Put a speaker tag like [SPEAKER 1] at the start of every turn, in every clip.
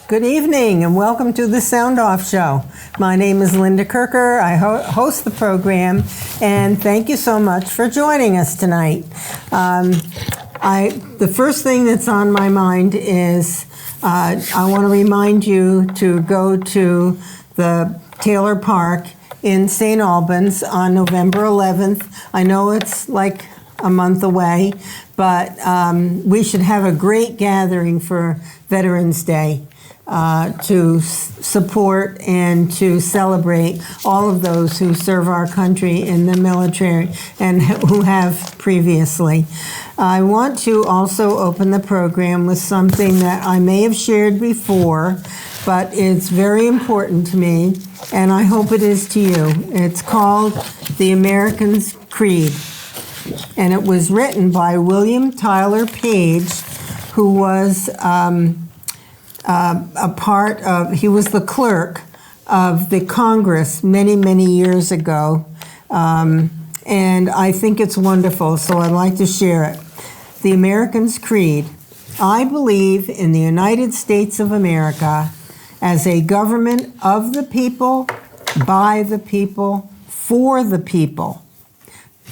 [SPEAKER 1] Good evening and welcome to the Sound Off Show. My name is Linda Kirker. I host the program, and thank you so much for joining us tonight. The first thing that's on my mind is I want to remind you to go to the Taylor Park in St. Albans on November 11th. I know it's like a month away, but we should have a great gathering for Veterans Day. To support and to celebrate all of those who serve our country in the military and who have previously. I want to also open the program with something that I may have shared before, but it's very important to me, and I hope it is to you. It's called The American's Creed, and it was written by William Tyler Page, who was he was the clerk of the Congress many, many years ago, and I think it's wonderful, so I'd like to share it. The American's Creed. I believe in the United States of America as a government of the people, by the people, for the people.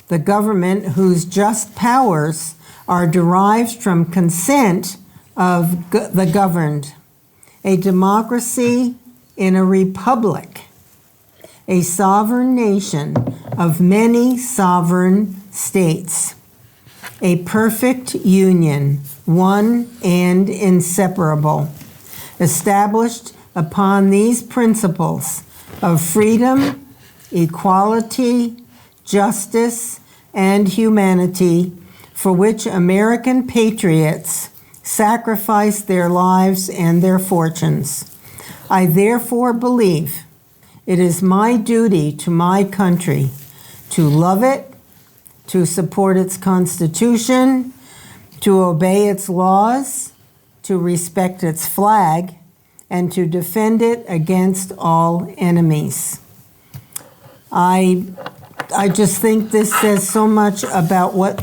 [SPEAKER 1] The government whose just powers are derived from consent of the governed. A democracy in a republic, a sovereign nation of many sovereign states, a perfect union, one and inseparable, established upon these principles of freedom, equality, justice, and humanity, for which American patriots sacrificed their lives and their fortunes. I therefore believe it is my duty to my country to love it, to support its Constitution, to obey its laws, to respect its flag, and to defend it against all enemies. I just think this says so much about what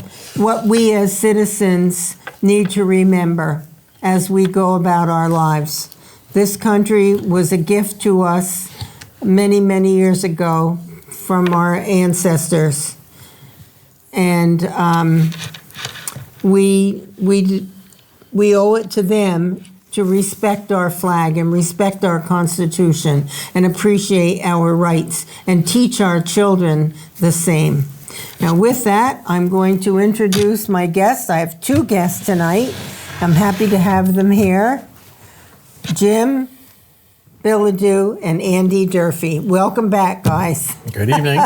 [SPEAKER 1] we as citizens need to remember as we go about our lives. This country was a gift to us many, many years ago from our ancestors. And we owe it to them to respect our flag and respect our Constitution and appreciate our rights and teach our children the same. Now with that, I'm going to introduce my guests. I have two guests tonight. I'm happy to have them here. Jim, Billado, and Andy Durfee. Welcome back, guys.
[SPEAKER 2] Good evening.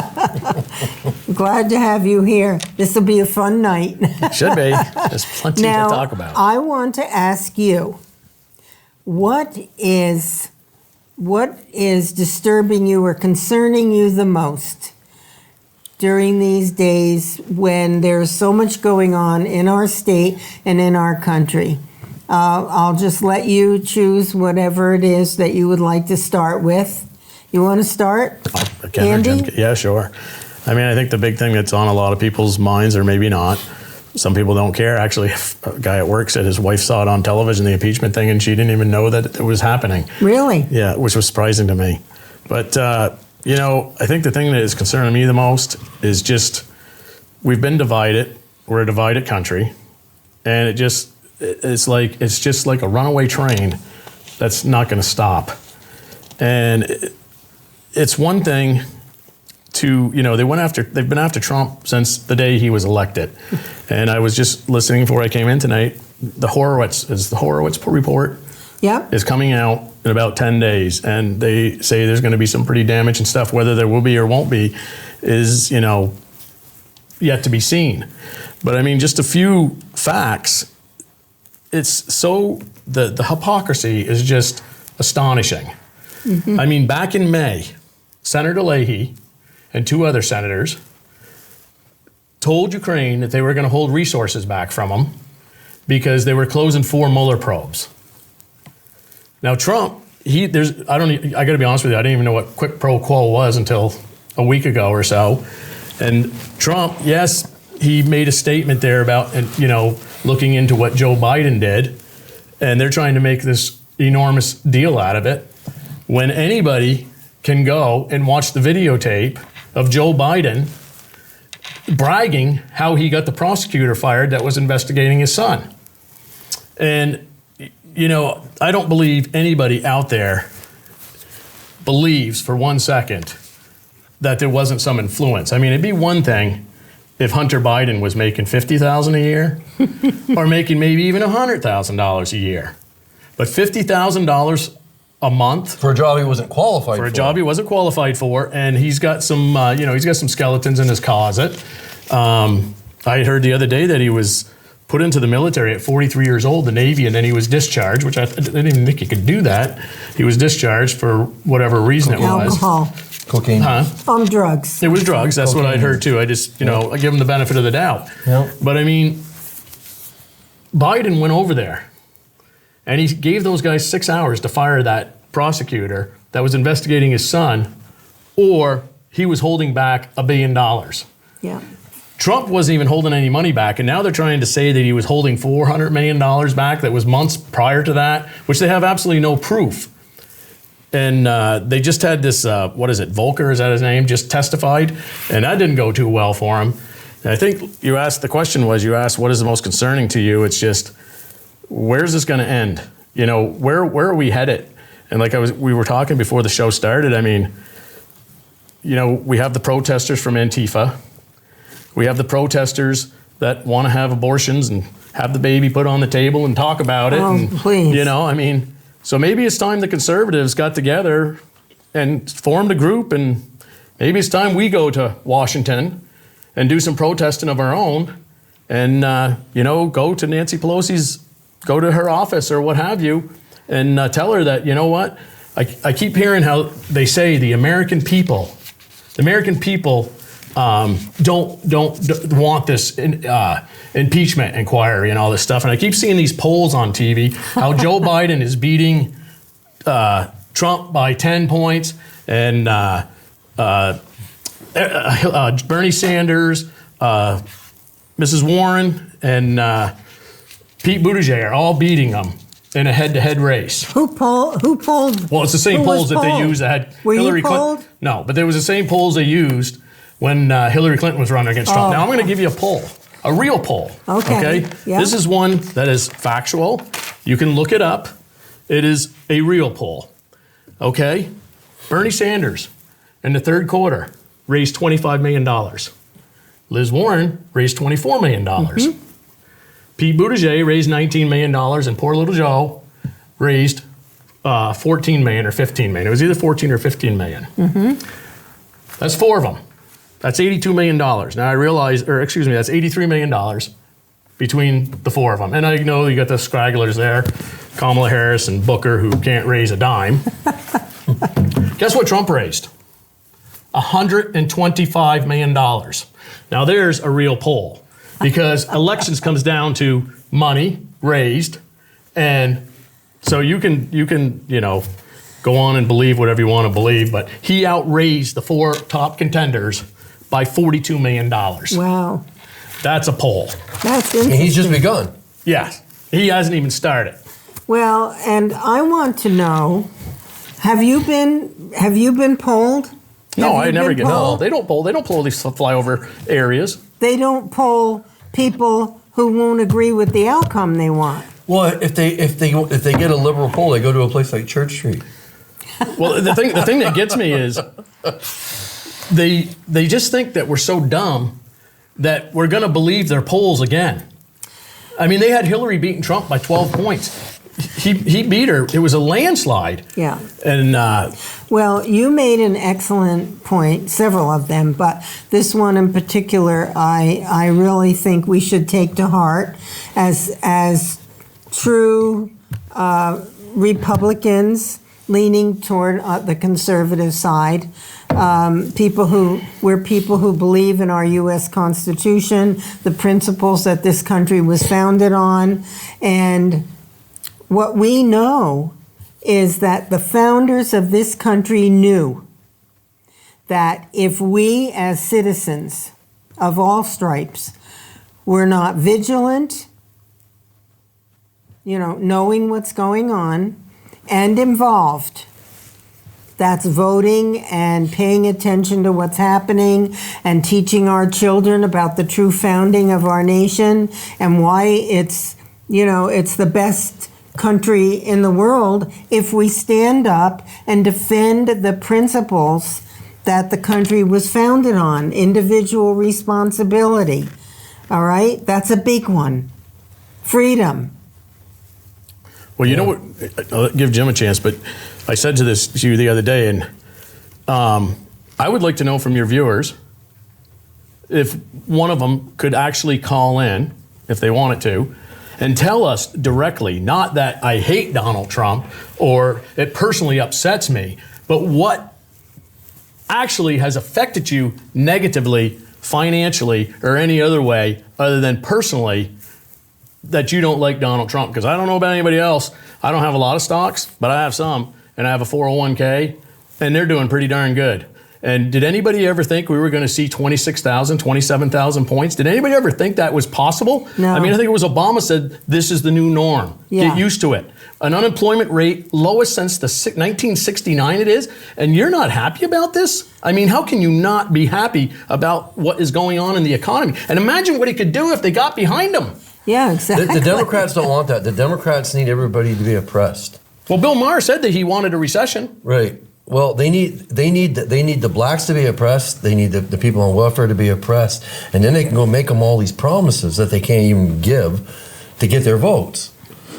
[SPEAKER 1] Glad to have you here. This will be a fun night.
[SPEAKER 2] Should be. There's plenty to talk about.
[SPEAKER 1] I want to ask you, what is disturbing you or concerning you the most during these days when there's so much going on in our state and in our country? I'll just let you choose whatever it is that you would like to start with. You want to start, Andy?
[SPEAKER 2] Yeah, sure. I mean, I think the big thing that's on a lot of people's minds, or maybe not, some people don't care. Actually, a guy at work said his wife saw it on television, the impeachment thing, and she didn't even know that it was happening.
[SPEAKER 1] Really?
[SPEAKER 2] Yeah, which was surprising to me. But, I think the thing that is concerning me the most is just we've been divided. We're a divided country. And it's just like a runaway train that's not going to stop. And it's one thing to, they've been after Trump since the day he was elected. And I was just listening before I came in tonight. The Horowitz report is coming out in about 10 days. And they say there's going to be some pretty damage and stuff. Whether there will be or won't be is, yet to be seen. But I mean, just a few facts. It's so, the hypocrisy is just astonishing. Mm-hmm. I mean, back in May, Senator Leahy and two other senators told Ukraine that they were going to hold resources back from them because they were closing 4 Mueller probes. Now Trump, I got to be honest with you, I didn't even know what quid pro quo was until a week ago or so. And Trump, yes, he made a statement there about, looking into what Joe Biden did, and they're trying to make this enormous deal out of it when anybody can go and watch the videotape of Joe Biden bragging how he got the prosecutor fired that was investigating his son. And, you know, I don't believe anybody out there believes for 1 second that there wasn't some influence. I mean, it'd be one thing if Hunter Biden was making $50,000 a year or making maybe even $100,000 a year. But $50,000 a month
[SPEAKER 3] for a job he wasn't qualified for.
[SPEAKER 2] For a job he wasn't qualified for, and he's got some, he's got some skeletons in his closet. I heard the other day that he was put into the military at 43 years old, the Navy, and then he was discharged, which I didn't even think he could do that. He was discharged for whatever reason it was.
[SPEAKER 1] Alcohol.
[SPEAKER 3] Cocaine.
[SPEAKER 1] Drugs.
[SPEAKER 2] It was drugs. That's what I'd heard too. I just, I give him the benefit of the doubt.
[SPEAKER 3] Yep.
[SPEAKER 2] But I mean, Biden went over there and he gave those guys 6 hours to fire that prosecutor that was investigating his son, or he was holding back $1 billion.
[SPEAKER 1] Yeah.
[SPEAKER 2] Trump wasn't even holding any money back, and now they're trying to say that he was holding $400 million back that was months prior to that, which they have absolutely no proof. And they just had this, Volker, is that his name, just testified, and that didn't go too well for him. And I think you asked, what is the most concerning to you? It's just, where's this going to end? Where are we headed? And we were talking before the show started, I mean, we have the protesters from Antifa. We have the protesters that want to have abortions and have the baby put on the table and talk about it.
[SPEAKER 1] Oh, please.
[SPEAKER 2] So maybe it's time the conservatives got together and formed a group, and maybe it's time we go to Washington and do some protesting of our own and, go to Nancy Pelosi's, go to her office or what have you, and tell her that, I keep hearing how they say the American people don't want this impeachment inquiry and all this stuff. And I keep seeing these polls on TV, how Joe Biden is beating Trump by 10 points, and Bernie Sanders, Mrs. Warren, and Pete Buttigieg are all beating them in a head-to-head race.
[SPEAKER 1] Who polled?
[SPEAKER 2] Well, it's the same polls that they used that had Hillary Clinton. No, but there was the same polls they used when Hillary Clinton was running against Trump. Now I'm going to give you a poll, a real poll.
[SPEAKER 1] Okay. Yeah.
[SPEAKER 2] This is one that is factual. You can look it up. It is a real poll. Okay. Bernie Sanders in the third quarter raised $25 million. Liz Warren raised $24 million. Mm-hmm. Pete Buttigieg raised $19 million, and poor little Joe raised $14 million or $15 million. It was either $14 or $15 million. Mm-hmm. That's four of them. That's $82 million. Now I realize, that's $83 million between the four of them. And I know you got the scragglers there, Kamala Harris and Booker, who can't raise a dime. Guess what Trump raised? $125 million. Now there's a real poll, because elections comes down to money raised, and so you can go on and believe whatever you want to believe, but he outraised the four top contenders by $42 million.
[SPEAKER 1] Wow.
[SPEAKER 2] That's a poll.
[SPEAKER 1] That's interesting.
[SPEAKER 3] And he's just begun.
[SPEAKER 2] Yes. He hasn't even started.
[SPEAKER 1] Well, and I want to know, have you been polled?
[SPEAKER 2] No, I never get. No, they don't poll. They don't poll these flyover areas.
[SPEAKER 1] They don't poll people who won't agree with the outcome they want.
[SPEAKER 3] Well, if they get a liberal poll, they go to a place like Church Street.
[SPEAKER 2] Well, the thing that gets me is they just think that we're so dumb that we're going to believe their polls again. I mean, they had Hillary beating Trump by 12 points. He beat her. It was a landslide.
[SPEAKER 1] Yeah.
[SPEAKER 2] And
[SPEAKER 1] well, you made an excellent point, several of them, but this one in particular, I really think we should take to heart as true Republicans leaning toward the conservative side. We're people who believe in our U.S. Constitution, the principles that this country was founded on, and what we know is that the founders of this country knew that if we as citizens of all stripes were not vigilant, knowing what's going on, and involved. That's voting and paying attention to what's happening and teaching our children about the true founding of our nation and why it's the best country in the world if we stand up and defend the principles that the country was founded on, individual responsibility. All right? That's a big one. Freedom.
[SPEAKER 2] Well, you know what? I'll give Jim a chance, but I said to you the other day, and I would like to know from your viewers if one of them could actually call in, if they wanted to, and tell us directly, not that I hate Donald Trump or it personally upsets me, but what actually has affected you negatively, financially, or any other way other than personally that you don't like Donald Trump. Because I don't know about anybody else. I don't have a lot of stocks, but I have some, and I have a 401k, and they're doing pretty darn good. And did anybody ever think we were going to see 26,000, 27,000 points? Did anybody ever think that was possible?
[SPEAKER 1] No.
[SPEAKER 2] I mean, I think it was Obama said, this is the new norm.
[SPEAKER 1] Yeah.
[SPEAKER 2] Get used to it. An unemployment rate lowest since the 1969 it is, and you're not happy about this? I mean, how can you not be happy about what is going on in the economy? And imagine what he could do if they got behind him.
[SPEAKER 1] Yeah, exactly.
[SPEAKER 3] The Democrats don't want that. The Democrats need everybody to be oppressed.
[SPEAKER 2] Well, Bill Maher said that he wanted a recession.
[SPEAKER 3] Right. Well, they need the blacks to be oppressed. They need the people on welfare to be oppressed, and then they can go make them all these promises that they can't even give to get their votes.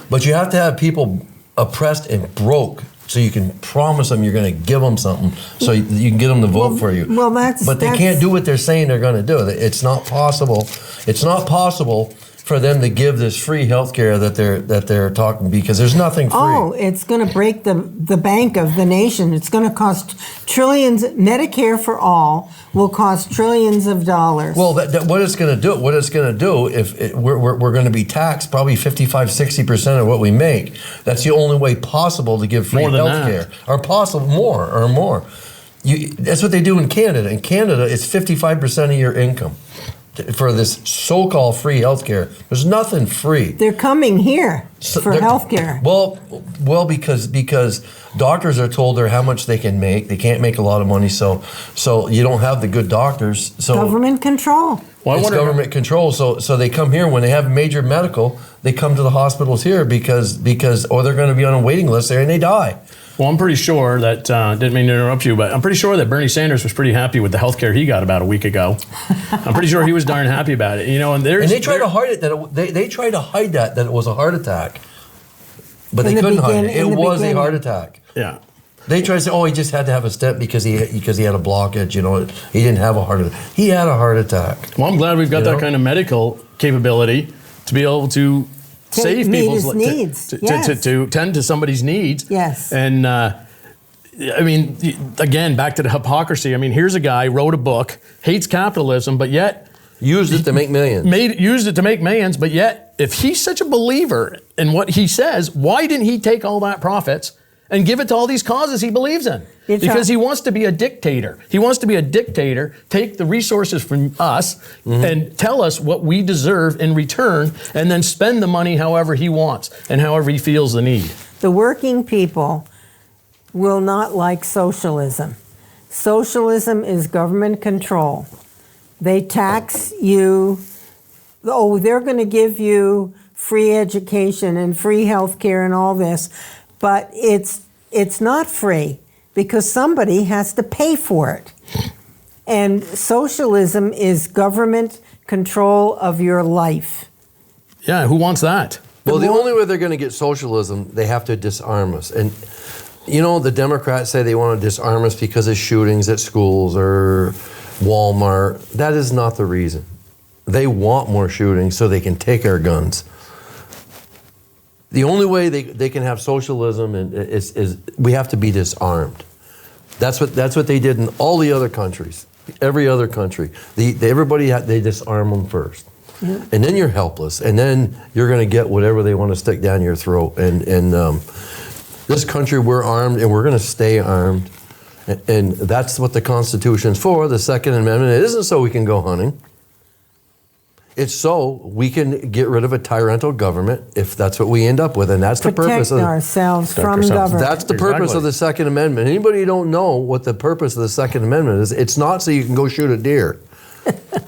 [SPEAKER 3] But you have to have people oppressed and broke so you can promise them you're going to give them something so you can get them to vote for you.
[SPEAKER 1] Well,
[SPEAKER 3] but they can't do what they're saying they're going to do. It's not possible. It's not possible for them to give this free health care that they're talking, because there's nothing free.
[SPEAKER 1] Oh, it's going to break the bank of the nation. It's going to cost trillions. Medicare for all will cost trillions of dollars.
[SPEAKER 3] Well, what it's going to do, if we're going to be taxed probably 55-60% of what we make. That's the only way possible to give free health care, or possible more. That's what they do in Canada. In Canada, it's 55% of your income for this so-called free health care. There's nothing free.
[SPEAKER 1] They're coming here for health care.
[SPEAKER 3] Well, because doctors are told how much they can make. They can't make a lot of money, so you don't have the good doctors. So
[SPEAKER 1] government control.
[SPEAKER 2] Well,
[SPEAKER 3] it's government control. So they come here when they have major medical. They come to the hospitals here because or they're going to be on a waiting list there and they die.
[SPEAKER 2] Well, I'm pretty sure that, didn't mean to interrupt you, but I'm pretty sure that Bernie Sanders was pretty happy with the health care he got about a week ago. I'm pretty sure he was darn happy about it. And they tried to hide it,
[SPEAKER 3] they tried to hide that it was a heart attack. But they couldn't hide it. It was a heart attack.
[SPEAKER 2] Yeah.
[SPEAKER 3] They tried to say, he just had to have a stent because he had a blockage, he didn't have a heart attack. He had a heart attack.
[SPEAKER 2] Well, I'm glad we've got that kind of medical capability to be able to save people's
[SPEAKER 1] needs.
[SPEAKER 2] To tend to somebody's needs.
[SPEAKER 1] Yes.
[SPEAKER 2] And I mean, again, back to the hypocrisy. I mean, here's a guy wrote a book, hates capitalism, but yet
[SPEAKER 3] used it to make millions.
[SPEAKER 2] Used it to make millions, but yet, if he's such a believer in what he says, why didn't he take all that profits and give it to all these causes he believes in? Because he wants to be a dictator. He wants to be a dictator, take the resources from us and tell us what we deserve in return, and then spend the money however he wants and however he feels the need.
[SPEAKER 1] The working people will not like socialism. Socialism is government control. They tax you. They're going to give you free education and free health care and all this, but it's not free because somebody has to pay for it. And socialism is government control of your life.
[SPEAKER 2] Yeah, who wants that?
[SPEAKER 3] Well, the only way they're going to get socialism, they have to disarm us. And the Democrats say they want to disarm us because of shootings at schools or Walmart. That is not the reason. They want more shootings so they can take our guns. The only way they can have socialism is we have to be disarmed. That's what they did in all the other countries, every other country. They disarm them first, and then you're helpless, and then you're going to get whatever they want to stick down your throat. And this country, we're armed, and we're going to stay armed, and that's what the Constitution's for. The Second Amendment. It isn't so we can go hunting. It's so we can get rid of a tyrannical government if that's what we end up with, and that's the purpose
[SPEAKER 1] Protect
[SPEAKER 3] of
[SPEAKER 1] ourselves from
[SPEAKER 2] ourselves.
[SPEAKER 1] government.
[SPEAKER 3] that's the purpose of the Second Amendment. Anybody who don't know what the purpose of the Second Amendment is, it's not so you can go shoot a deer.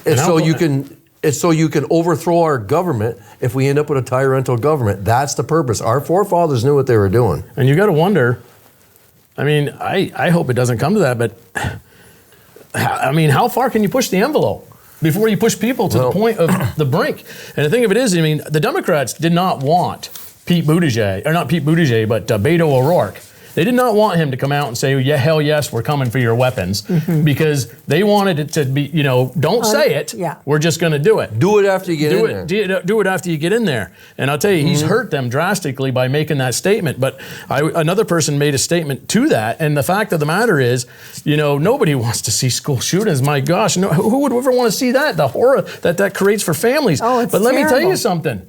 [SPEAKER 3] It's so you can. It's so you can overthrow our government if we end up with a tyrannical government. That's the purpose. Our forefathers knew what they were doing.
[SPEAKER 2] And you got to wonder, I mean, I hope it doesn't come to that, but I mean, how far can you push the envelope before you push people to the point of the brink? And the thing of it is, I mean, the Democrats did not want Pete Buttigieg, or not Pete Buttigieg, but Beto O'Rourke. They did not want him to come out and say, yeah, hell yes, we're coming for your weapons, because they wanted it to be, you know, don't say it, we're just going to do it.
[SPEAKER 3] Do it after you get in there.
[SPEAKER 2] Do it after you get in there. And I'll tell you, he's hurt them drastically by making that statement. But another person made a statement to that. And the fact of the matter is, you know, nobody wants to see school shootings. My gosh, no, who would ever want to see that? The horror that creates for families.
[SPEAKER 1] Oh, it's
[SPEAKER 2] But let me tell
[SPEAKER 1] terrible.
[SPEAKER 2] you something.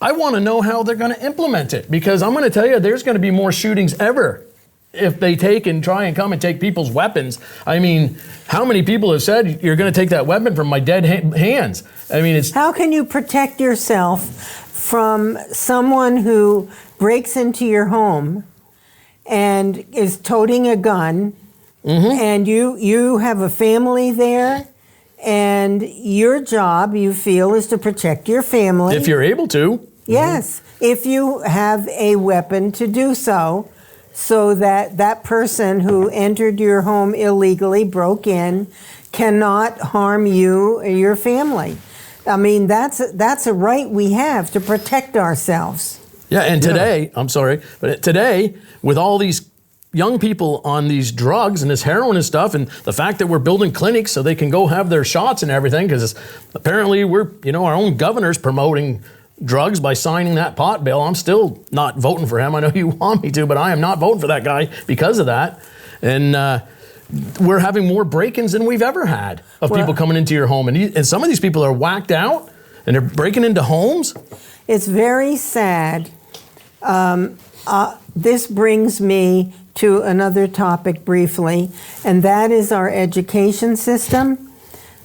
[SPEAKER 2] I want to know how they're going to implement it, because I'm going to tell you, there's going to be more shootings ever if they take and try and come and take people's weapons. I mean, how many people have said, you're going to take that weapon from my dead hands? I mean, it's...
[SPEAKER 1] How can you protect yourself from someone who breaks into your home and is toting a gun, and you have a family there, and your job, you feel, is to protect your family?
[SPEAKER 2] If you're able to.
[SPEAKER 1] Yes, if you have a weapon to do so that that person who entered your home illegally, broke in, cannot harm you or your family. I mean, that's a right we have to protect ourselves.
[SPEAKER 2] Yeah, and today, I'm sorry, but today, with all these young people on these drugs and this heroin and stuff, and the fact that we're building clinics so they can go have their shots and everything, because apparently we're, you know, our own governor's promoting drugs by signing that pot bill. I'm still not voting for him. I know you want me to, but I am not voting for that guy because of that. And we're having more break-ins than we've ever had of people coming into your home. And some of these people are whacked out and they're breaking into homes.
[SPEAKER 1] It's very sad. This brings me to another topic briefly, and that is our education system.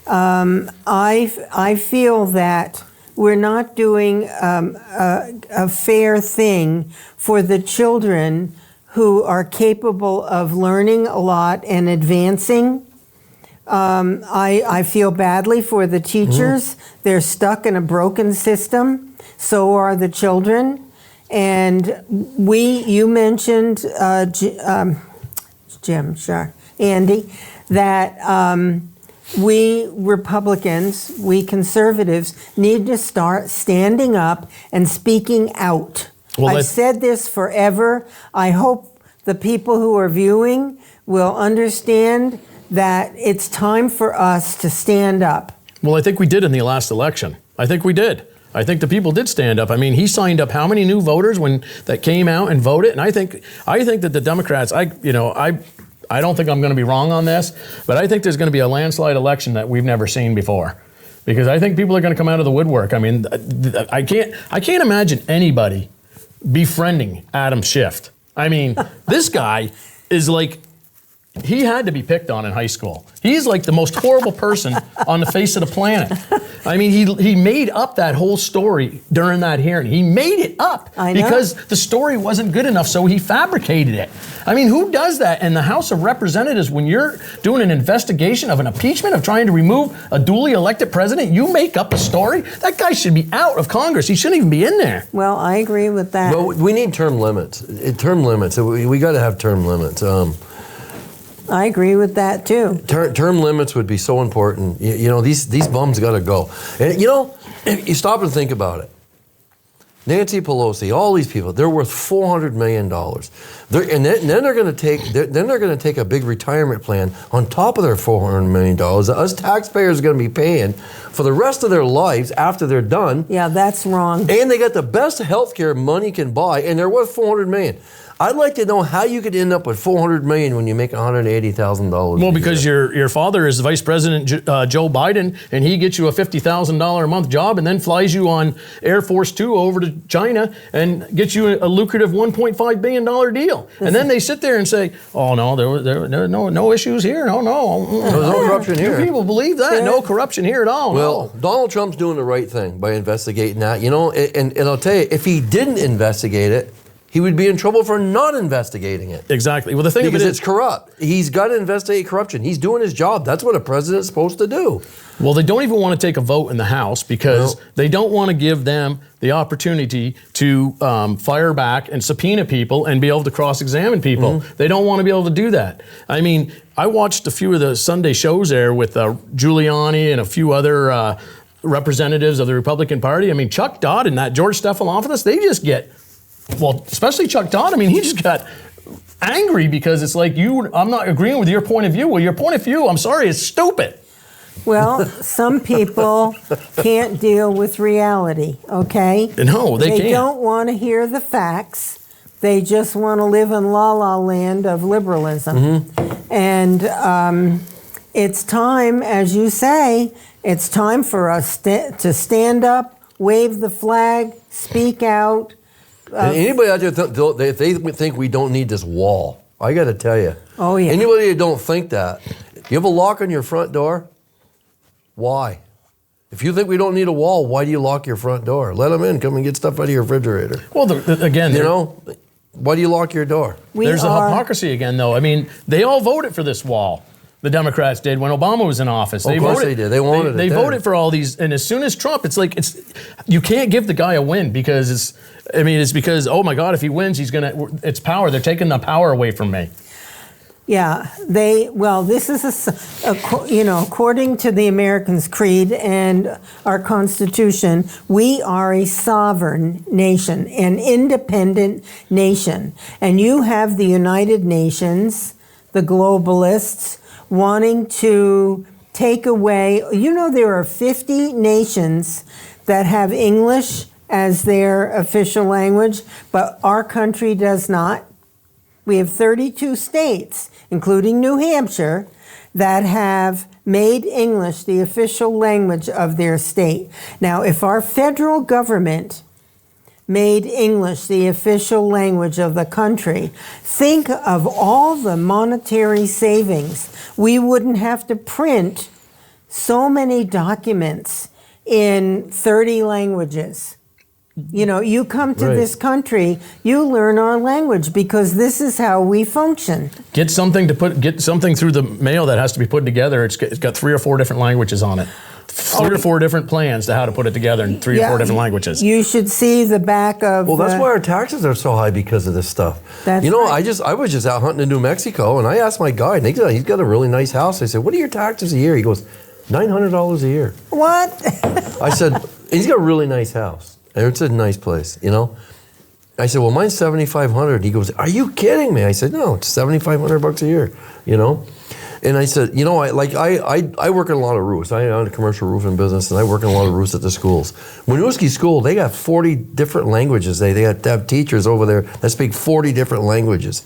[SPEAKER 1] I feel that we're not doing a fair thing for the children who are capable of learning a lot and advancing. I feel badly for the teachers. They're stuck in a broken system. So are the children. And you mentioned, Andy, that we Republicans, we conservatives, need to start standing up and speaking out.
[SPEAKER 2] Well,
[SPEAKER 1] I've said this forever. I hope the people who are viewing will understand that it's time for us to stand up.
[SPEAKER 2] Well, I think we did in the last election. I think we did. I think the people did stand up. I mean, he signed up how many new voters that came out and voted? And I think that the Democrats, I don't think I'm going to be wrong on this, but I think there's going to be a landslide election that we've never seen before, because I think people are going to come out of the woodwork. I mean, I can't imagine anybody befriending Adam Schiff. I mean, this guy is like, he had to be picked on in high school. He's like the most horrible person on the face of the planet. I mean, he made up that whole story during that hearing. He made it up because the story wasn't good enough, so he fabricated it. I mean, who does that in the House of Representatives when you're doing an investigation of an impeachment, of trying to remove a duly elected president? You make up a story? That guy should be out of Congress. He shouldn't even be in there.
[SPEAKER 1] Well, I agree with that.
[SPEAKER 3] Well, we need term limits. Term limits. We got to have term limits.
[SPEAKER 1] I agree with that too.
[SPEAKER 3] Term limits would be so important. You know, these bums got to go. And you know, you stop and think about it. Nancy Pelosi, all these people, they're worth $400 million. Then they're going to take a big retirement plan on top of their $400 million. Us taxpayers are going to be paying for the rest of their lives after they're done.
[SPEAKER 1] Yeah, that's wrong.
[SPEAKER 3] And they got the best health care money can buy, and they're worth $400 million. I'd like to know how you could end up with $400 million when you make $180,000.
[SPEAKER 2] Well, because your father is Vice President Joe Biden, and he gets you a $50,000 a month job, and then flies you on Air Force Two over to China and gets you a lucrative $1.5 billion deal. And then they sit there and say, "Oh no, there are no issues here. No,
[SPEAKER 3] There's no corruption here."
[SPEAKER 2] Do people believe that? No corruption here at all.
[SPEAKER 3] Well,
[SPEAKER 2] no.
[SPEAKER 3] Donald Trump's doing the right thing by investigating that. You know, and I'll tell you, if he didn't investigate it, he would be in trouble for not investigating it.
[SPEAKER 2] Exactly. Well, the thing
[SPEAKER 3] because
[SPEAKER 2] of it is,
[SPEAKER 3] it's corrupt. He's got to investigate corruption. He's doing his job. That's what a president's supposed to do.
[SPEAKER 2] well, they don't even want to take a vote in the House because they don't want to give them the opportunity to fire back and subpoena people and be able to cross-examine people. They don't want to be able to do that. I mean, I watched a few of the Sunday shows there with Giuliani and a few other representatives of the Republican Party. I mean, Chuck Todd and that George Stephanopoulos, they just get, well, especially Chuck Todd, I mean, he just got angry because it's like, I'm not agreeing with your point of view. Well, your point of view, I'm sorry, is stupid.
[SPEAKER 1] Well, some people can't deal with reality, okay?
[SPEAKER 2] No, they can't.
[SPEAKER 1] They don't want to hear the facts. They just want to live in la-la land of liberalism. And it's time, as you say, it's time for us to stand up, wave the flag, speak out.
[SPEAKER 3] And anybody out there, if they think we don't need this wall, I got to tell you.
[SPEAKER 1] Oh, yeah.
[SPEAKER 3] Anybody that don't think that, you have a lock on your front door? Why? If you think we don't need a wall, why do you lock your front door? Let them in. Come and get stuff out of your refrigerator.
[SPEAKER 2] Well, again,
[SPEAKER 3] You know, why do you lock your door?
[SPEAKER 2] there's the hypocrisy again, though. I mean, they all voted for this wall. The Democrats did when Obama was in office.
[SPEAKER 3] Of course they did. They wanted it.
[SPEAKER 2] They
[SPEAKER 3] then.
[SPEAKER 2] voted for all these, and as soon as Trump, it's like you can't give the guy a win because it's because, oh my God, if he wins, it's power. They're taking the power away from me.
[SPEAKER 1] Yeah, this is according to the Americans' creed and our Constitution, we are a sovereign nation, an independent nation. And you have the United Nations, the globalists, wanting to take away, there are 50 nations that have English as their official language, but our country does not. We have 32 states, including New Hampshire, that have made English the official language of their state. Now, if our federal government made English the official language of the country, think of all the monetary savings. We wouldn't have to print so many documents in 30 languages. You come to this country, you learn our language because this is how we function.
[SPEAKER 2] Get something through the mail that has to be put together. It's got 3 or 4 different languages on it. 3 or 4 different plans to how to put it together in 3 or 4 different languages.
[SPEAKER 1] You should see the back of.
[SPEAKER 3] Well, that's why our taxes are so high because of this stuff.
[SPEAKER 1] That's right.
[SPEAKER 3] I was just out hunting in New Mexico, and I asked my guide, and he's got a really nice house. I said, "What are your taxes a year?" He goes, $900 a year.
[SPEAKER 1] What?
[SPEAKER 3] I said, he's got a really nice house. It's a nice place, I said, well, mine's $7,500. He goes, are you kidding me? I said, no, it's $7,500 a year, And I said, I work in a lot of roofs. I own a commercial roofing business, and I work in a lot of roofs at the schools. Winooski School, they got 40 different languages. They have teachers over there that speak 40 different languages.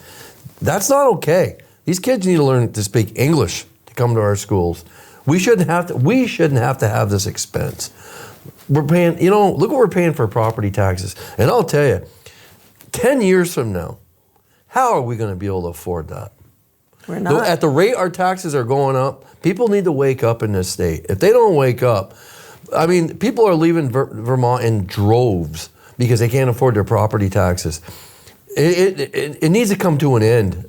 [SPEAKER 3] That's not okay. These kids need to learn to speak English to come to our schools. We shouldn't have to have this expense. We're paying, look what we're paying for property taxes. And I'll tell you, 10 years from now, how are we going to be able to afford that?
[SPEAKER 1] We're not.
[SPEAKER 3] At the rate our taxes are going up, people need to wake up in this state. If they don't wake up, people are leaving Vermont in droves because they can't afford their property taxes. It needs to come to an end.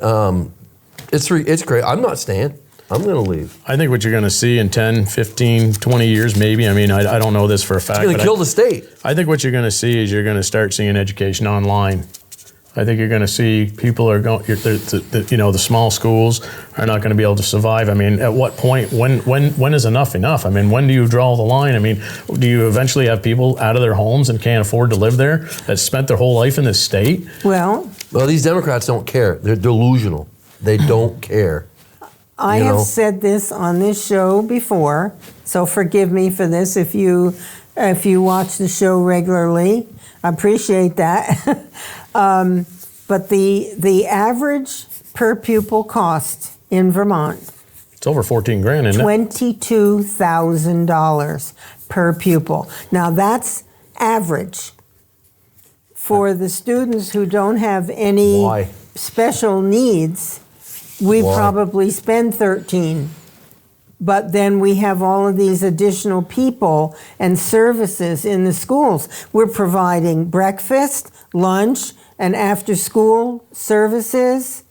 [SPEAKER 3] It's great. I'm not staying. I'm going to leave.
[SPEAKER 2] I think what you're going to see in 10, 15, 20 years maybe, I don't know this for a fact.
[SPEAKER 3] It's going to kill the state.
[SPEAKER 2] I think what you're going to see is you're going to start seeing education online. I think you're going to see people are going, the small schools are not going to be able to survive. At what point, when is enough enough? When do you draw the line? Do you eventually have people out of their homes and can't afford to live there that spent their whole life in this state?
[SPEAKER 1] Well,
[SPEAKER 3] these Democrats don't care. They're delusional. They don't care.
[SPEAKER 1] I have said this on this show before, so forgive me for this if you watch the show regularly. I appreciate that. but the average per pupil cost in Vermont,
[SPEAKER 2] It's over 14 grand, isn't it?
[SPEAKER 1] $22,000 per pupil. Now that's average. For the students who don't have any
[SPEAKER 3] Why?
[SPEAKER 1] special needs, we
[SPEAKER 3] Why?
[SPEAKER 1] probably spend 13. But then we have all of these additional people and services in the schools. We're providing breakfast, lunch, and after-school services.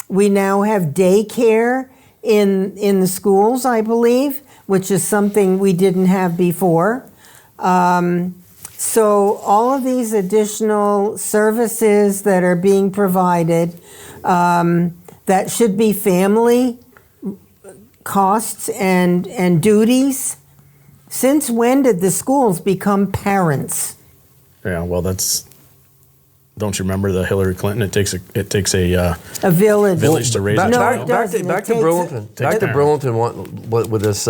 [SPEAKER 1] We now have daycare in the schools, I believe, which is something we didn't have before. So all of these additional services that are being provided, that should be family costs and duties. Since when did the schools become parents?
[SPEAKER 2] Yeah, well, don't you remember the Hillary Clinton? It takes a
[SPEAKER 1] A village.
[SPEAKER 2] village to raise a
[SPEAKER 3] Back,
[SPEAKER 1] No,
[SPEAKER 2] child.
[SPEAKER 1] it
[SPEAKER 3] back,
[SPEAKER 1] doesn't.
[SPEAKER 3] to, back
[SPEAKER 1] It
[SPEAKER 3] to
[SPEAKER 1] takes-
[SPEAKER 3] Burlington.
[SPEAKER 2] Takes
[SPEAKER 3] Back to
[SPEAKER 2] parents.
[SPEAKER 3] Burlington with this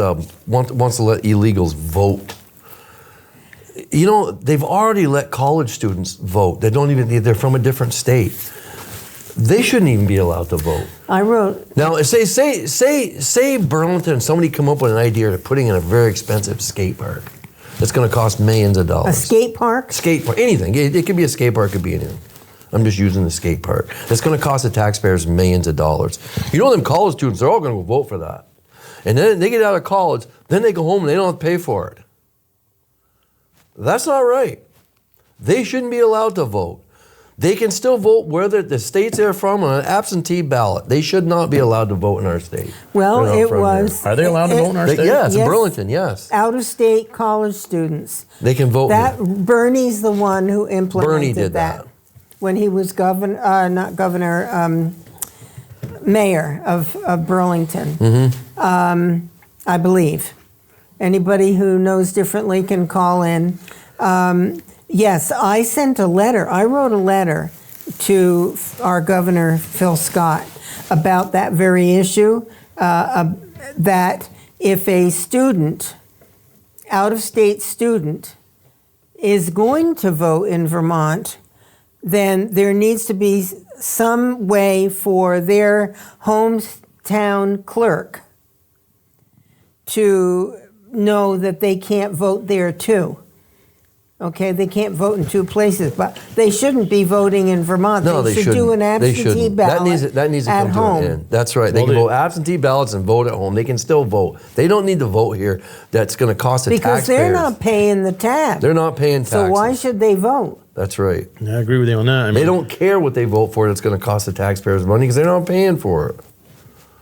[SPEAKER 3] wants to let illegals vote. You know, they've already let college students vote. They're from a different state. They shouldn't even be allowed to vote.
[SPEAKER 1] I wrote,
[SPEAKER 3] Now, say Burlington, somebody come up with an idea of putting in a very expensive skate park. It's going to cost millions of dollars.
[SPEAKER 1] a skate park?
[SPEAKER 3] Skate park, anything. It could be a skate park, it could be anything. I'm just using the skate park. It's going to cost the taxpayers millions of dollars. You know, them college students, they're all going to go vote for that. And then they get out of college, then they go home and they don't have to pay for it. That's not right. They shouldn't be allowed to vote. They can still vote where the states they're from on an absentee ballot. They should not be allowed to vote in our state.
[SPEAKER 1] Well,
[SPEAKER 3] They're not
[SPEAKER 1] it
[SPEAKER 3] from
[SPEAKER 1] was.
[SPEAKER 2] Are they allowed to vote in our
[SPEAKER 3] here.
[SPEAKER 2] state?
[SPEAKER 3] Yes, in
[SPEAKER 1] Yes.
[SPEAKER 3] Burlington, yes.
[SPEAKER 1] Out-of-state college students.
[SPEAKER 3] They can vote.
[SPEAKER 1] That
[SPEAKER 3] here.
[SPEAKER 1] Bernie's the one who implemented
[SPEAKER 3] Bernie did that.
[SPEAKER 1] when he was not governor, mayor of Burlington.
[SPEAKER 3] Mm-hmm.
[SPEAKER 1] I believe. Anybody who knows differently can call in. Yes, I sent a letter. I wrote a letter to our governor, Phil Scott, about that very issue, that if a student, out-of-state student, is going to vote in Vermont, then there needs to be some way for their hometown clerk to know that they can't vote there too. Okay, they can't vote in two places, but they shouldn't be voting in Vermont.
[SPEAKER 3] No, they
[SPEAKER 1] should
[SPEAKER 3] shouldn't.
[SPEAKER 1] do an
[SPEAKER 3] They
[SPEAKER 1] absentee
[SPEAKER 3] shouldn't.
[SPEAKER 1] ballot
[SPEAKER 3] That needs to
[SPEAKER 1] at
[SPEAKER 3] come
[SPEAKER 1] home.
[SPEAKER 3] to an end. That's right. They
[SPEAKER 2] Well,
[SPEAKER 3] can
[SPEAKER 2] they-
[SPEAKER 3] vote absentee ballots and vote at home. They can still vote. They don't need to vote here. That's going to cost the
[SPEAKER 1] Because
[SPEAKER 3] taxpayers.
[SPEAKER 1] they're not paying the tab.
[SPEAKER 3] They're not paying taxes.
[SPEAKER 1] So why should they vote?
[SPEAKER 3] That's right.
[SPEAKER 2] Yeah, I agree with you on that. I mean,
[SPEAKER 3] They don't care what they vote for. That's going to cost the taxpayers money because they're not paying for it.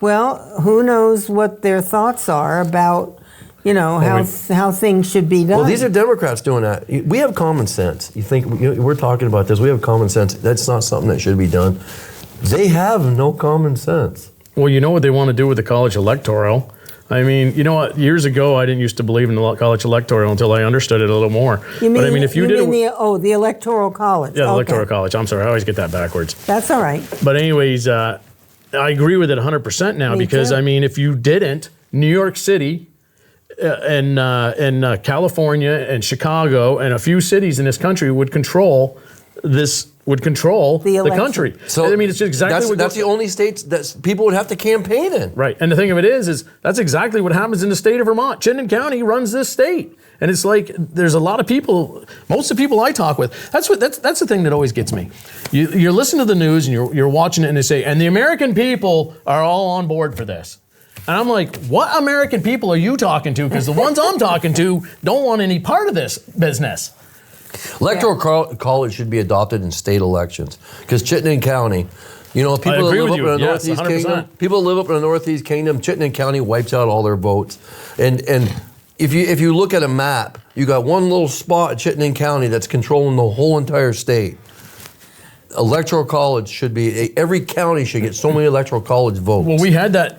[SPEAKER 1] Well, who knows what their thoughts are about, how things should be done.
[SPEAKER 3] Well, these are Democrats doing that. We have common sense. You think we're talking about this? We have common sense. That's not something that should be done. They have no common sense.
[SPEAKER 2] Well, you know what they want to do with the college electoral. I mean, you know what? Years ago, I didn't used to believe in the college electoral until I understood it a little more.
[SPEAKER 1] You mean,
[SPEAKER 2] but I mean, if you did
[SPEAKER 1] the electoral college.
[SPEAKER 2] yeah, the
[SPEAKER 1] Okay.
[SPEAKER 2] electoral college. I'm sorry, I always get that backwards.
[SPEAKER 1] That's all right.
[SPEAKER 2] But anyways, I agree with it 100% now
[SPEAKER 1] Me
[SPEAKER 2] because
[SPEAKER 1] too.
[SPEAKER 2] I mean, if you didn't, New York City and California and Chicago and a few cities in this country would control the
[SPEAKER 1] election.
[SPEAKER 2] country.
[SPEAKER 3] So
[SPEAKER 2] I mean, it's exactly
[SPEAKER 3] that's the only states that people would have to campaign in.
[SPEAKER 2] right. And the thing of it is that's exactly what happens in the state of Vermont. Chittenden County runs this state. And it's like there's a lot of people, most of the people I talk with, that's the thing that always gets me. You're listening to the news and you're watching it and they say, and the American people are all on board for this. And I'm like, what American people are you talking to? Because the ones I'm talking to don't want any part of this business.
[SPEAKER 3] Electoral college should be adopted in state elections because Chittenden County, people that
[SPEAKER 2] agree
[SPEAKER 3] live
[SPEAKER 2] with
[SPEAKER 3] up
[SPEAKER 2] you.
[SPEAKER 3] in the
[SPEAKER 2] Yes,
[SPEAKER 3] Northeast
[SPEAKER 2] 100%.
[SPEAKER 3] Kingdom, people that live up in the Northeast Kingdom, Chittenden County wipes out all their votes. And if you look at a map, you got one little spot in Chittenden County that's controlling the whole entire state. Electoral college should be every county should get so many electoral college votes.
[SPEAKER 2] Well, we had that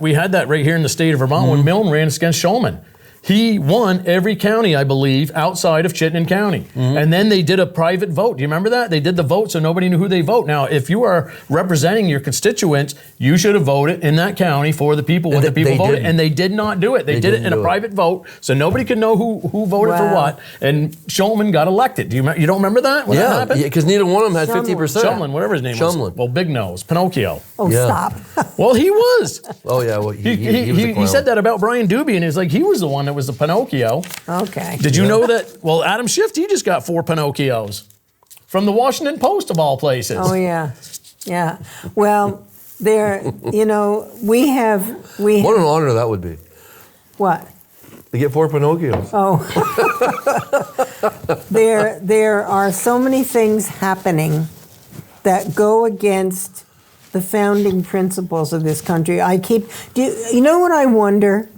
[SPEAKER 2] right here in the state of Vermont when Milne ran against Shulman. He won every county, I believe, outside of Chittenden County. And then they did a private vote. Do you remember that? They did the vote so nobody knew who they vote. Now, if you are representing your constituents, you should have voted in that county for the people what the people voted.
[SPEAKER 3] didn't.
[SPEAKER 2] And they did not do it. They did it in a private vote so nobody could know who voted for what. And Shulman got elected. You don't remember that? When that happened?
[SPEAKER 3] Yeah, because neither one of them had 50%.
[SPEAKER 2] Shumlin, whatever his name was. Well, Big Nose, Pinocchio.
[SPEAKER 1] Oh,
[SPEAKER 3] Yeah.
[SPEAKER 1] stop.
[SPEAKER 2] Well, he was.
[SPEAKER 3] Oh, yeah. Well, he was a clown.
[SPEAKER 2] He said that about Brian Doobie, and it's like he was the one that was the Pinocchio.
[SPEAKER 1] Okay.
[SPEAKER 2] Did you know that? Well, Adam Schiff, he just got 4 Pinocchios from the Washington Post of all places.
[SPEAKER 1] Oh, yeah. Yeah. Well, there, we have.
[SPEAKER 3] What an honor that would be.
[SPEAKER 1] What?
[SPEAKER 3] To get 4 Pinocchios.
[SPEAKER 1] Oh. There are so many things happening that go against the founding principles of this country. You know what I wonder?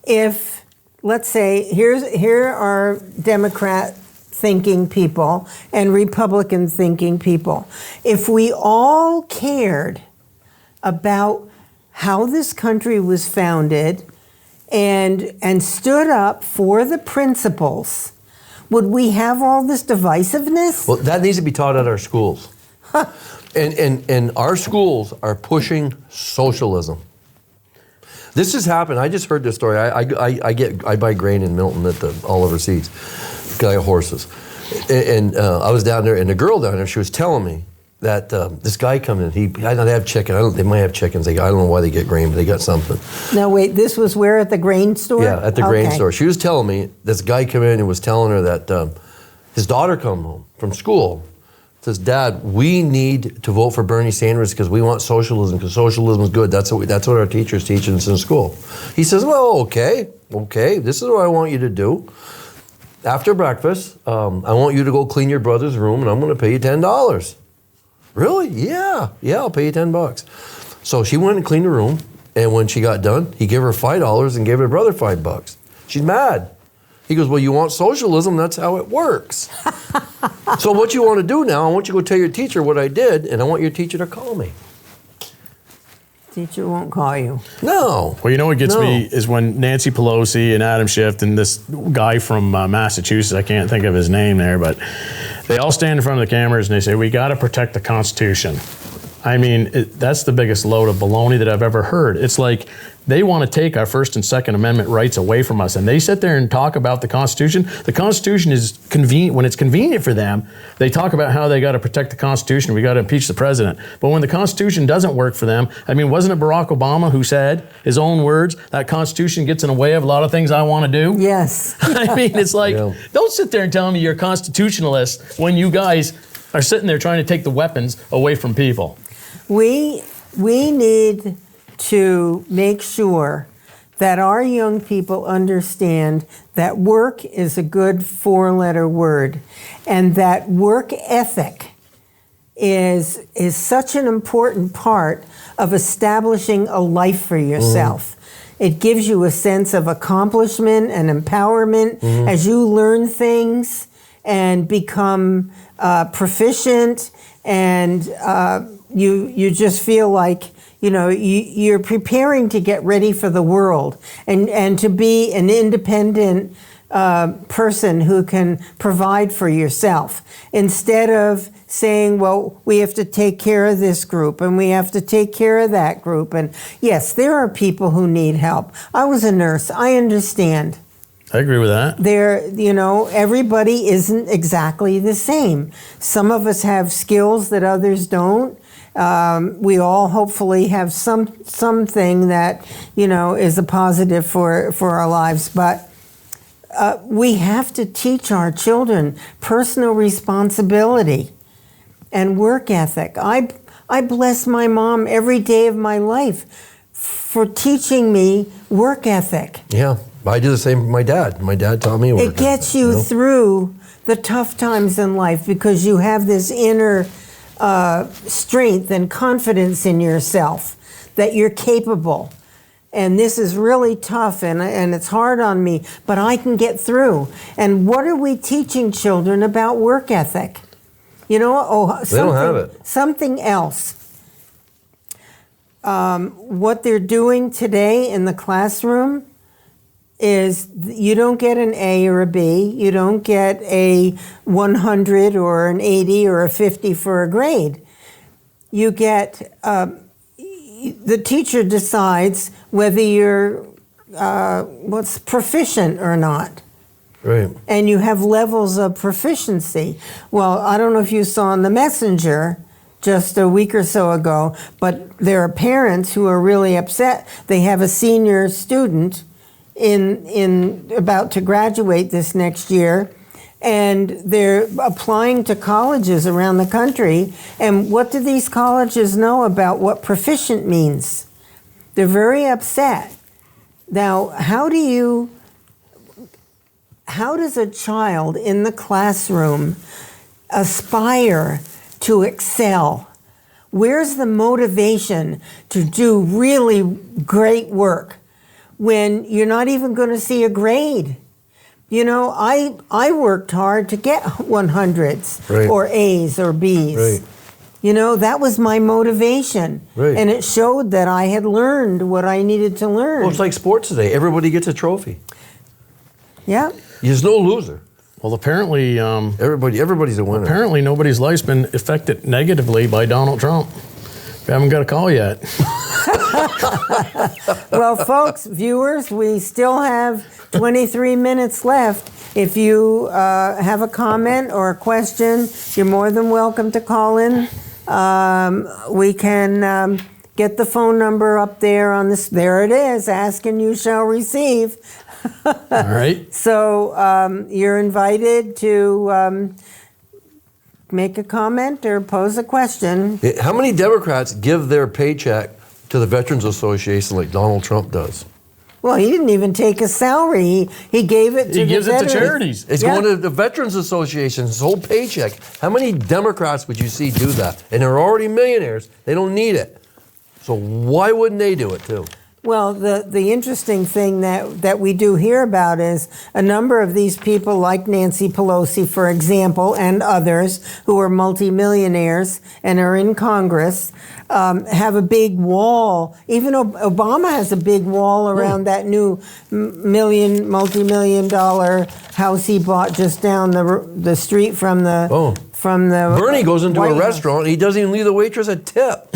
[SPEAKER 1] If, let's say, here are Democrat thinking people and Republican thinking people. If we all cared about how this country was founded and stood up for the principles, would we have all this divisiveness?
[SPEAKER 3] Well, that needs to be taught at our schools. And our schools are pushing socialism. This has happened. I just heard this story. I buy grain in Milton at the Oliver Seeds, guy of horses. And I was down there, and the girl down there, she was telling me that this guy come in. They have chicken. They might have chickens. I don't know why they get grain, but they got something.
[SPEAKER 1] Now wait, this was where, at the grain store?
[SPEAKER 3] Yeah, at the grain store. She was telling me this guy come in and was telling her that his daughter come home from school. Says, Dad, we need to vote for Bernie Sanders because we want socialism, because socialism is good. That's what our teachers teach us in school. He says, well, okay, this is what I want you to do. After breakfast, I want you to go clean your brother's room, and I'm going to pay you $10. Really? Yeah, I'll pay you $10. So she went and cleaned the room, and when she got done, he gave her $5 and gave her brother $5. She's mad. He goes, well, you want socialism, that's how it works. So what you want to do now, I want you to go tell your teacher what I did, and I want your teacher to call me.
[SPEAKER 1] Teacher won't call you.
[SPEAKER 3] No.
[SPEAKER 2] Well, you know what gets me is when Nancy Pelosi and Adam Schiff and this guy from Massachusetts, I can't think of his name there, but they all stand in front of the cameras and they say, we got to protect the Constitution. I mean, that's the biggest load of baloney that I've ever heard. It's like they want to take our First and Second Amendment rights away from us, and they sit there and talk about the Constitution. The Constitution is convenient when it's convenient for them. They talk about how they got to protect the Constitution. We got to impeach the president. But when the Constitution doesn't work for them, I mean, wasn't it Barack Obama who said, his own words, that Constitution gets in the way of a lot of things I want to do?
[SPEAKER 1] Yes.
[SPEAKER 2] I mean, it's like, don't sit there and tell me you're a constitutionalist when you guys are sitting there trying to take the weapons away from people.
[SPEAKER 1] We need to make sure that our young people understand that work is a good 4-letter word, and that work ethic is such an important part of establishing a life for yourself. It gives you a sense of accomplishment and empowerment as you learn things and become proficient, and you just feel like, you're preparing to get ready for the world and to be an independent person who can provide for yourself, instead of saying, well, we have to take care of this group and we have to take care of that group. And yes, there are people who need help. I was a nurse. I understand.
[SPEAKER 2] I agree with that.
[SPEAKER 1] Everybody isn't exactly the same. Some of us have skills that others don't. We all hopefully have something that, is a positive for our lives. But we have to teach our children personal responsibility and work ethic. I bless my mom every day of my life for teaching me work ethic.
[SPEAKER 3] Yeah, I do the same with my dad. My dad taught me work ethic.
[SPEAKER 1] It gets you through the tough times in life because you have this inner strength and confidence in yourself that you're capable. And this is really tough and it's hard on me, but I can get through. And what are we teaching children about work ethic? They don't have it. Something else. What they're doing today in the classroom is you don't get an A or a B. You don't get a 100 or an 80 or a 50 for a grade. You get, the teacher decides whether you're what's proficient or not.
[SPEAKER 3] Right.
[SPEAKER 1] And you have levels of proficiency. Well, I don't know if you saw in the Messenger just a week or so ago, but there are parents who are really upset. They have a senior student in about to graduate this next year, and they're applying to colleges around the country. And what do these colleges know about what proficient means? They're very upset. Now, how does a child in the classroom aspire to excel? Where's the motivation to do really great work when you're not even going to see a grade? You know, I worked hard to get 100s
[SPEAKER 3] Right.
[SPEAKER 1] or A's or B's.
[SPEAKER 3] Right.
[SPEAKER 1] You know, that was my motivation.
[SPEAKER 3] Right.
[SPEAKER 1] And it showed that I had learned what I needed to learn.
[SPEAKER 3] Well, it's like sports today. Everybody gets a trophy.
[SPEAKER 1] Yeah.
[SPEAKER 3] There's no loser.
[SPEAKER 2] Well, apparently,
[SPEAKER 3] Everybody's a winner.
[SPEAKER 2] apparently nobody's life's been affected negatively by Donald Trump. We haven't got a call yet.
[SPEAKER 1] Well, folks, viewers, we still have 23 minutes left. If you have a comment or a question, you're more than welcome to call in. We can get the phone number up there on this. There it is. Ask and you shall receive.
[SPEAKER 2] All right.
[SPEAKER 1] So you're invited to make a comment or pose a question.
[SPEAKER 3] How many Democrats give their paycheck to the Veterans Association like Donald Trump does?
[SPEAKER 1] Well, he didn't even take a salary. He gave it to
[SPEAKER 2] He gives it to
[SPEAKER 1] veterans.
[SPEAKER 2] charities.
[SPEAKER 3] It's
[SPEAKER 1] Yeah.
[SPEAKER 3] going to the Veterans Association, his whole paycheck. How many Democrats would you see do that? And they're already millionaires. They don't need it. So why wouldn't they do it too?
[SPEAKER 1] Well, the interesting thing that we do hear about is a number of these people, like Nancy Pelosi, for example, and others who are multimillionaires and are in Congress, have a big wall. Even Obama has a big wall around that new multi-million dollar house he bought just down the street from the
[SPEAKER 3] Bernie goes into
[SPEAKER 1] White
[SPEAKER 3] a
[SPEAKER 1] House.
[SPEAKER 3] restaurant and he doesn't even leave the waitress a tip.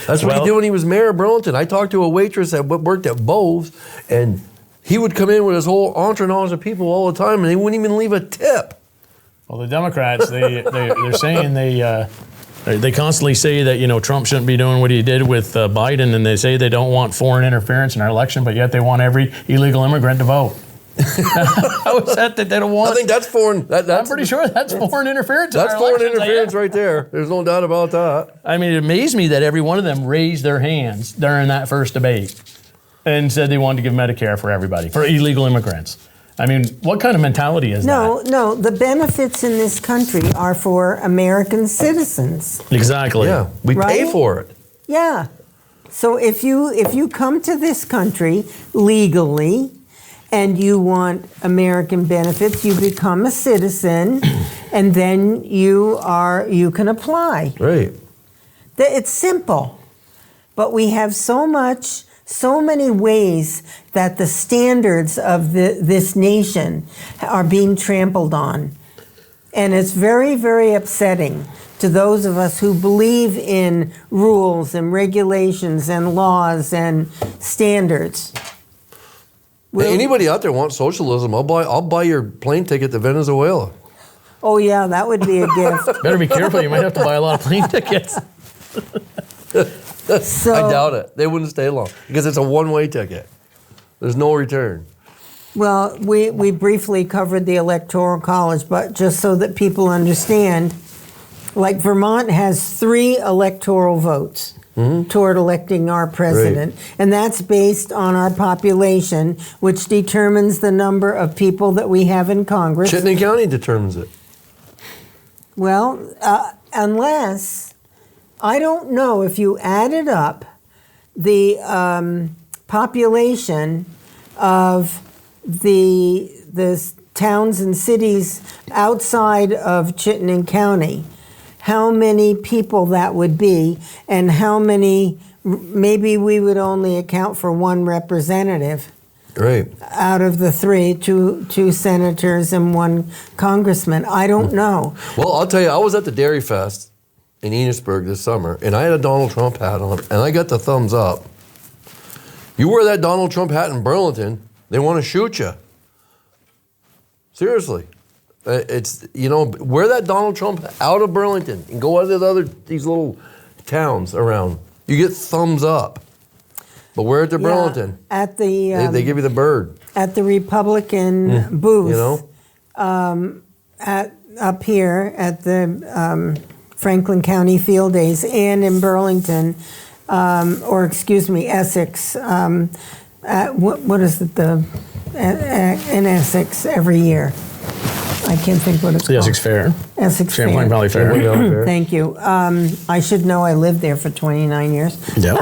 [SPEAKER 3] That's what he did when he was mayor of Burlington. I talked to a waitress that worked at Bove's, and he would come in with his whole entourage of people all the time, and they wouldn't even leave a tip.
[SPEAKER 2] Well, the Democrats, they're saying they constantly say that, Trump shouldn't be doing what he did with Biden, and they say they don't want foreign interference in our election, but yet they want every illegal immigrant to vote. How is that they don't want?
[SPEAKER 3] I think that's foreign.
[SPEAKER 2] I'm pretty sure that's foreign interference.
[SPEAKER 3] That's
[SPEAKER 2] in our
[SPEAKER 3] foreign
[SPEAKER 2] elections.
[SPEAKER 3] interference
[SPEAKER 2] Yeah.
[SPEAKER 3] right there. There's no doubt about that.
[SPEAKER 2] I mean, it amazed me that every one of them raised their hands during that first debate and said they wanted to give Medicare for everybody, for illegal immigrants. I mean, what kind of mentality is that?
[SPEAKER 1] No, the benefits in this country are for American citizens.
[SPEAKER 2] Exactly.
[SPEAKER 3] Yeah, we pay
[SPEAKER 1] Right?
[SPEAKER 3] for it.
[SPEAKER 1] Yeah. So if you come to this country legally and you want American benefits, you become a citizen, and then you can apply.
[SPEAKER 3] Right.
[SPEAKER 1] It's simple, but we have so many ways that the standards of this nation are being trampled on, and it's very, very upsetting to those of us who believe in rules and regulations and laws and standards.
[SPEAKER 3] Hey, anybody out there wants socialism? I'll buy your plane ticket to Venezuela.
[SPEAKER 1] Oh yeah, that would be a gift.
[SPEAKER 2] Better be careful. You might have to buy a lot of plane tickets.
[SPEAKER 1] So,
[SPEAKER 3] I doubt it. They wouldn't stay long because it's a one-way ticket. There's no return.
[SPEAKER 1] well, we briefly covered the Electoral College, but just so that people understand, like Vermont has 3 electoral votes toward electing our president, and that's based on our population, which determines the number of people that we have in Congress.
[SPEAKER 3] Chittenden County determines it.
[SPEAKER 1] Well, unless, I don't know if you added up the population of the towns and cities outside of Chittenden County, how many people that would be and how many maybe we would only account for one representative
[SPEAKER 3] Right.
[SPEAKER 1] out of the three, two senators and one congressman. I don't know.
[SPEAKER 3] Well, I'll tell you, I was at the Dairy Fest in Enosburg this summer, and I had a Donald Trump hat on, and I got the thumbs up. You wear that Donald Trump hat in Burlington, they want to shoot you. Seriously. It's, wear that Donald Trump out of Burlington and go out to these little towns around. You get thumbs up. But wear it to Burlington.
[SPEAKER 1] At the
[SPEAKER 3] They give you the bird.
[SPEAKER 1] at the Republican booth, up here at the Franklin County Field Days and in Burlington, Essex. What is it? In Essex every year. I can't think what it's
[SPEAKER 2] The
[SPEAKER 1] called.
[SPEAKER 2] Essex Fair.
[SPEAKER 1] Essex
[SPEAKER 2] Champlain
[SPEAKER 1] Fair.
[SPEAKER 2] Valley Fair.
[SPEAKER 1] Thank you. I should know. I lived there for 29 years.
[SPEAKER 2] Yeah.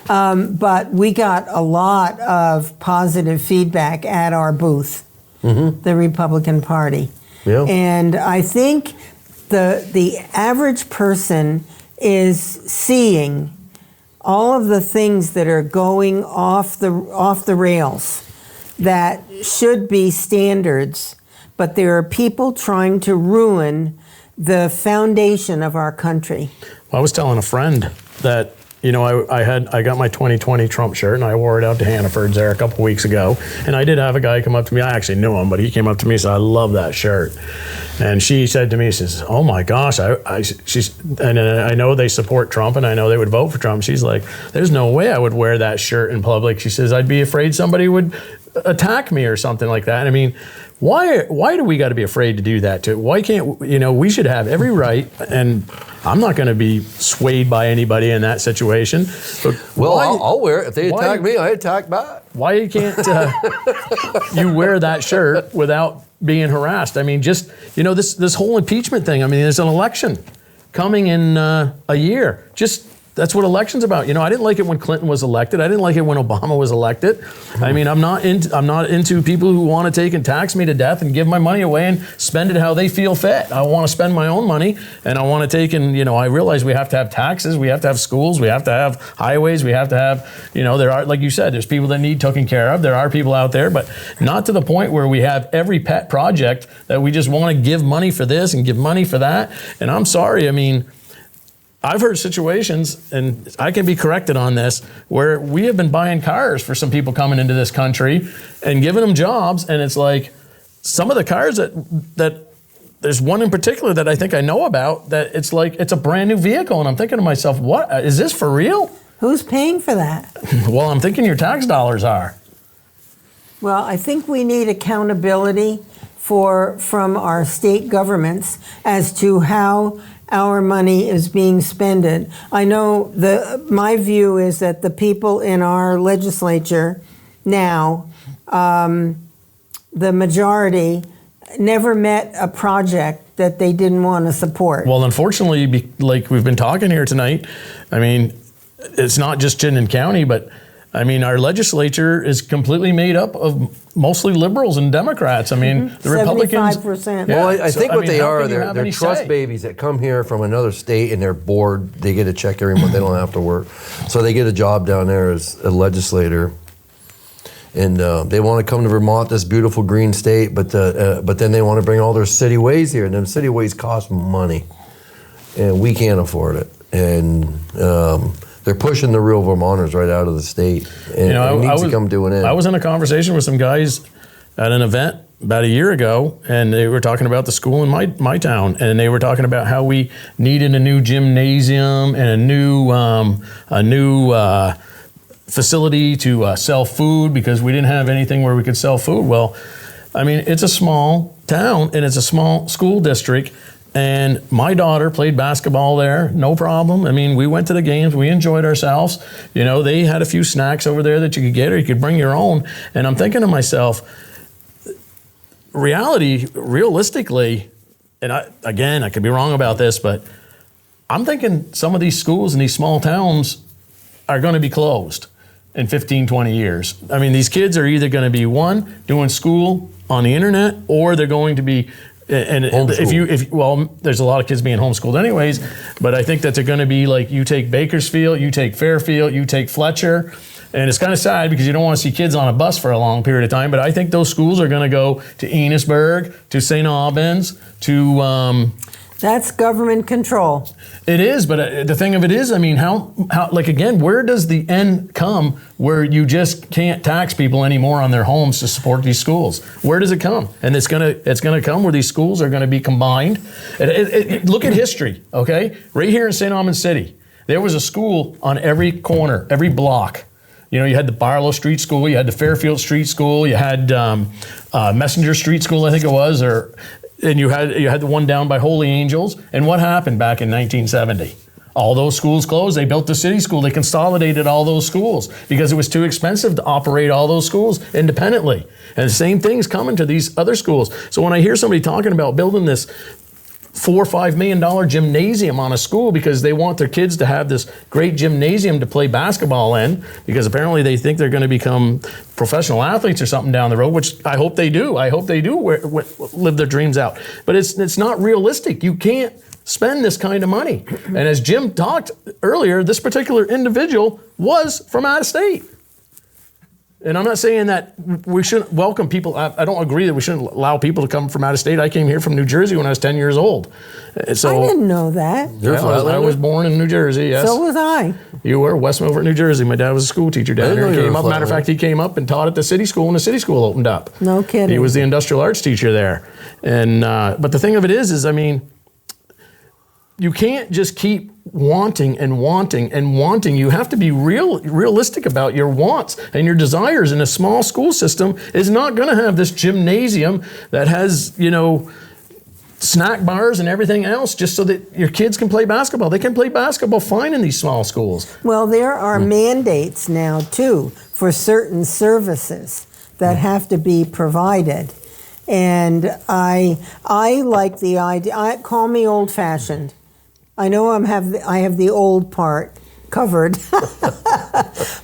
[SPEAKER 1] But we got a lot of positive feedback at our booth, the Republican Party.
[SPEAKER 3] Yeah.
[SPEAKER 1] And I think the average person is seeing all of the things that are going off the rails that should be standards, but there are people trying to ruin the foundation of our country.
[SPEAKER 2] I was telling a friend that, I got my 2020 Trump shirt and I wore it out to Hannaford's there a couple weeks ago. And I did have a guy come up to me. I actually knew him, but he came up to me and said, "I love that shirt." And she said to me, she says, "Oh my gosh." And I know they support Trump and I know they would vote for Trump. She's like, "There's no way I would wear that shirt in public." She says, "I'd be afraid somebody would attack me or something like that." And I mean, why do we got to be afraid to do that? Why can't, we should have every right, and I'm not going to be swayed by anybody in that situation. But
[SPEAKER 3] I'll wear it. If they attack me, I attack back.
[SPEAKER 2] Why can't you wear that shirt without being harassed? I mean, just, this whole impeachment thing. I mean, there's an election coming in a year. That's what election's about. I didn't like it when Clinton was elected. I didn't like it when Obama was elected. I mean, I'm not into people who want to take and tax me to death and give my money away and spend it how they feel fit. I want to spend my own money, and I want to take and, I realize we have to have taxes, we have to have schools, we have to have highways, we have to have, there are, like you said, there's people that need taken care of. There are people out there, but not to the point where we have every pet project that we just want to give money for this and give money for that. And I'm sorry, I mean, I've heard situations, and I can be corrected on this, where we have been buying cars for some people coming into this country and giving them jobs, and it's like some of the cars that there's one in particular that I think I know about that it's like it's a brand new vehicle, and I'm thinking to myself, what is this for real?
[SPEAKER 1] Who's paying for that?
[SPEAKER 2] Well, I'm thinking your tax dollars are.
[SPEAKER 1] Well, I think we need accountability from our state governments as to how our money is being spent. I know my view is that the people in our legislature now, the majority, never met a project that they didn't want to support.
[SPEAKER 2] Well, unfortunately, like we've been talking here tonight, I mean, it's not just Chittenden County, but I mean, our legislature is completely made up of mostly liberals and Democrats. I mean, the Republicans.
[SPEAKER 1] 75%.
[SPEAKER 3] Well, I think what they are,
[SPEAKER 2] they're
[SPEAKER 3] they're trust babies that come here from another state and they're bored. They get a check every month. They don't have to work. So they get a job down there as a legislator. And they want to come to Vermont, this beautiful green state, but then they want to bring all their city ways here. And them city ways cost money. And we can't afford it. And they're pushing the real Vermonters right out of the state. And it needs to come to an end.
[SPEAKER 2] I was in a conversation with some guys at an event about a year ago, and they were talking about the school in my town, and they were talking about how we needed a new gymnasium and a new facility to sell food because we didn't have anything where we could sell food. Well, I mean, it's a small town, and it's a small school district. And my daughter played basketball there, no problem. I mean, we went to the games, we enjoyed ourselves. They had a few snacks over there that you could get, or you could bring your own. And I'm thinking to myself, realistically, and I could be wrong about this, but I'm thinking some of these schools in these small towns are going to be closed in 15, 20 years. I mean, these kids are either going to be, one, doing school on the internet, or they're going to be And
[SPEAKER 3] Homeschool.
[SPEAKER 2] well, there's a lot of kids being homeschooled anyways, but I think that they're going to be like, you take Bakersfield, you take Fairfield, you take Fletcher, and it's kind of sad because you don't want to see kids on a bus for a long period of time, but I think those schools are going to go to Enosburg, to St. Albans, to...
[SPEAKER 1] That's government control.
[SPEAKER 2] It is, but the thing of it is, I mean, how like, again, where does the end come where you just can't tax people anymore on their homes to support these schools? Where does it come? And it's gonna come where these schools are gonna be combined. Look at history, okay? Right here in St. Albans City, there was a school on every corner, every block. You know, you had the Barlow Street School, you had the Fairfield Street School, you had Messenger Street School, I think it was, and you had the one down by Holy Angels. And what happened back in 1970? All those schools closed. They built the city school. They consolidated all those schools because it was too expensive to operate all those schools independently. And the same thing's coming to these other schools. So when I hear somebody talking about building this $4 or $5 million gymnasium on a school because they want their kids to have this great gymnasium to play basketball in, because apparently they think they're going to become professional athletes or something down the road, which I hope they do. I hope they do live their dreams out. But it's not realistic. You can't spend this kind of money. And as Jim talked earlier, this particular individual was from out of state. And I'm not saying that we shouldn't welcome people. I don't agree that we shouldn't allow people to come from out of state. I came here from New Jersey when I was 10 years old. So
[SPEAKER 1] I didn't know that.
[SPEAKER 2] I was born in New Jersey, yes.
[SPEAKER 1] So was I.
[SPEAKER 2] You were West Milford, New Jersey. My dad was a school teacher down there. Matter of fact, he came up and taught at the city school when the city school opened up.
[SPEAKER 1] No kidding.
[SPEAKER 2] He was the industrial arts teacher there. And but the thing of it is I mean, you can't just keep wanting and wanting and wanting. You have to be realistic about your wants and your desires. And a small school system is not going to have this gymnasium that has, you know, snack bars and everything else just so that your kids can play basketball. They can play basketball fine in these small schools.
[SPEAKER 1] Well, there are mandates now, too, for certain services that have to be provided. And I like the idea. Call me old-fashioned. I know I have the old part covered,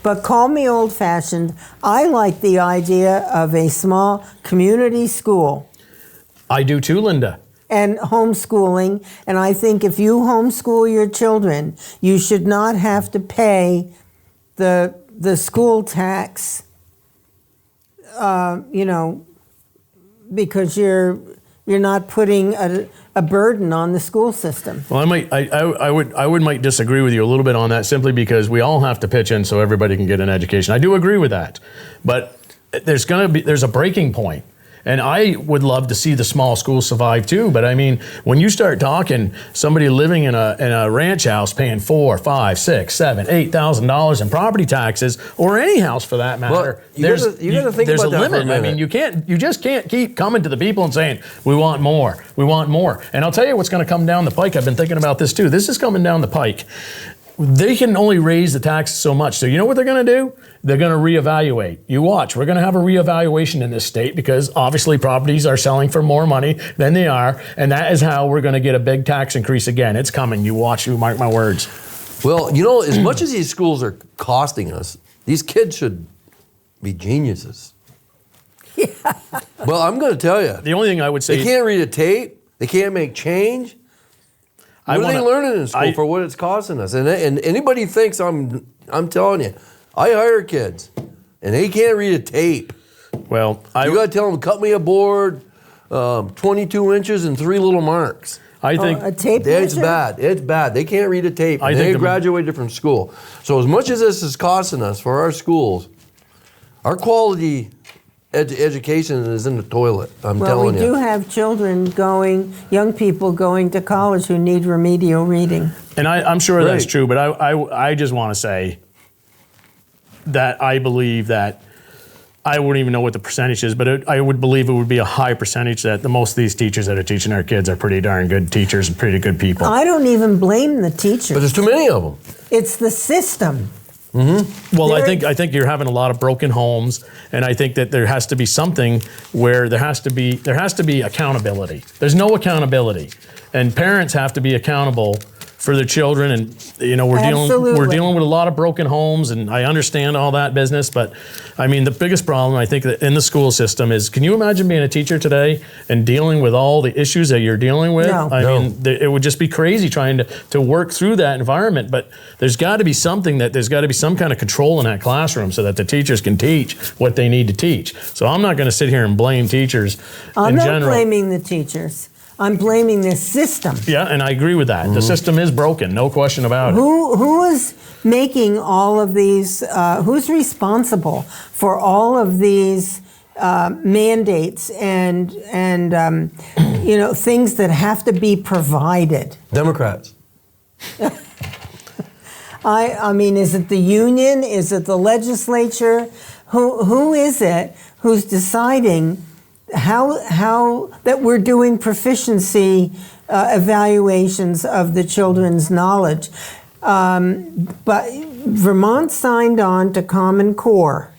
[SPEAKER 1] but call me old-fashioned. I like the idea of a small community school.
[SPEAKER 2] I do too, Linda.
[SPEAKER 1] And homeschooling. And I think if you homeschool your children, you should not have to pay the school tax, you know, because you're not putting a burden on the school system.
[SPEAKER 2] Well, I might disagree with you a little bit on that, simply because we all have to pitch in so everybody can get an education. I do agree with that, but there's a breaking point. And I would love to see the small schools survive too. But I mean, when you start talking somebody living in a ranch house paying $4,000, $5,000, $6,000, $7,000, $8,000 in property taxes, or any house for that matter,
[SPEAKER 3] well, you gotta think
[SPEAKER 2] there's
[SPEAKER 3] about
[SPEAKER 2] a
[SPEAKER 3] that for a
[SPEAKER 2] limit. I mean, you just can't keep coming to the people and saying, we want more, we want more. And I'll tell you what's going to come down the pike. I've been thinking about this too. This is coming down the pike. They can only raise the taxes so much. So you know what they're going to do? They're going to reevaluate. You watch. We're going to have a reevaluation in this state because obviously properties are selling for more money than they are. And that is how we're going to get a big tax increase again. It's coming. You watch. You mark my words.
[SPEAKER 3] Well, you know, as much as these schools are costing us, these kids should be geniuses. Yeah. Well, I'm going to tell you.
[SPEAKER 2] The only thing I would say...
[SPEAKER 3] They can't read a tape. They can't make change. What are they learning in school for what it's costing us? And anybody thinks I'm telling you, I hire kids, and they can't read a tape.
[SPEAKER 2] Well,
[SPEAKER 3] you got to tell them, cut me a board, 22 inches and 3 little marks.
[SPEAKER 2] I think
[SPEAKER 1] a tape
[SPEAKER 3] it's bad. It's bad. They can't read a tape. And they graduated from school. So as much as this is costing us for our schools, our quality education is in the toilet. I'm telling you.
[SPEAKER 1] Well, we do have children young people going to college who need remedial reading.
[SPEAKER 2] And I'm sure that's true, but I just want to say that I believe that, I wouldn't even know what the percentage is, but I would believe it would be a high percentage that most of these teachers that are teaching our kids are pretty darn good teachers and pretty good people.
[SPEAKER 1] I don't even blame the teachers.
[SPEAKER 3] But there's too many of them.
[SPEAKER 1] It's the system.
[SPEAKER 3] Mm-hmm.
[SPEAKER 2] Well, I think you're having a lot of broken homes, and I think that there has to be something where there has to be accountability. There's no accountability, and parents have to be accountable for their children, and we're
[SPEAKER 1] Absolutely.
[SPEAKER 2] dealing with a lot of broken homes, and I understand all that business. But I mean, the biggest problem I think that in the school system is, can you imagine being a teacher today and dealing with all the issues that you're dealing with?
[SPEAKER 1] No.
[SPEAKER 2] I mean, it would just be crazy trying to work through that environment. But there's got to be there's got to be some kind of control in that classroom so that the teachers can teach what they need to teach. So I'm not going to sit here and blame teachers
[SPEAKER 1] I'm
[SPEAKER 2] in
[SPEAKER 1] not
[SPEAKER 2] general.
[SPEAKER 1] blaming the teachers. I'm blaming this system.
[SPEAKER 2] Yeah, and I agree with that. The system is broken, no question about it.
[SPEAKER 1] Who is making all of these? Who's responsible for all of these mandates and things that have to be provided?
[SPEAKER 3] Democrats.
[SPEAKER 1] I mean, is it the union? Is it the legislature? Who is it who's deciding how that we're doing proficiency evaluations of the children's knowledge? But Vermont signed on to Common Core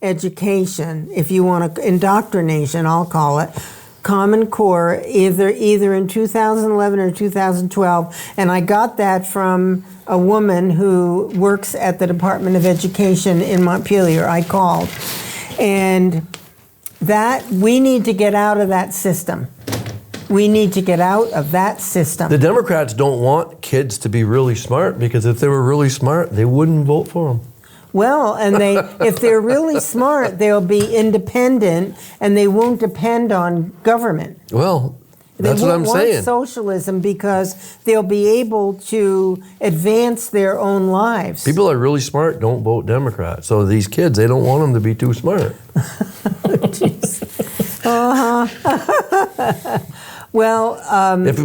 [SPEAKER 1] education, if you want to, indoctrination, I'll call it. Common Core, either in 2011 or 2012, and I got that from a woman who works at the Department of Education in Montpelier. I called, and that we need to get out of that system. We need to get out of that system.
[SPEAKER 3] The Democrats don't want kids to be really smart, because if they were really smart, they wouldn't vote for them.
[SPEAKER 1] Well, and if they're really smart, they'll be independent and they won't depend on government.
[SPEAKER 3] Well, that's what I'm
[SPEAKER 1] saying. They
[SPEAKER 3] saying.
[SPEAKER 1] won't want socialism because they'll be able to advance their own lives.
[SPEAKER 3] People that are really smart don't vote Democrat. So these kids, they don't want them to be too smart.
[SPEAKER 1] Well,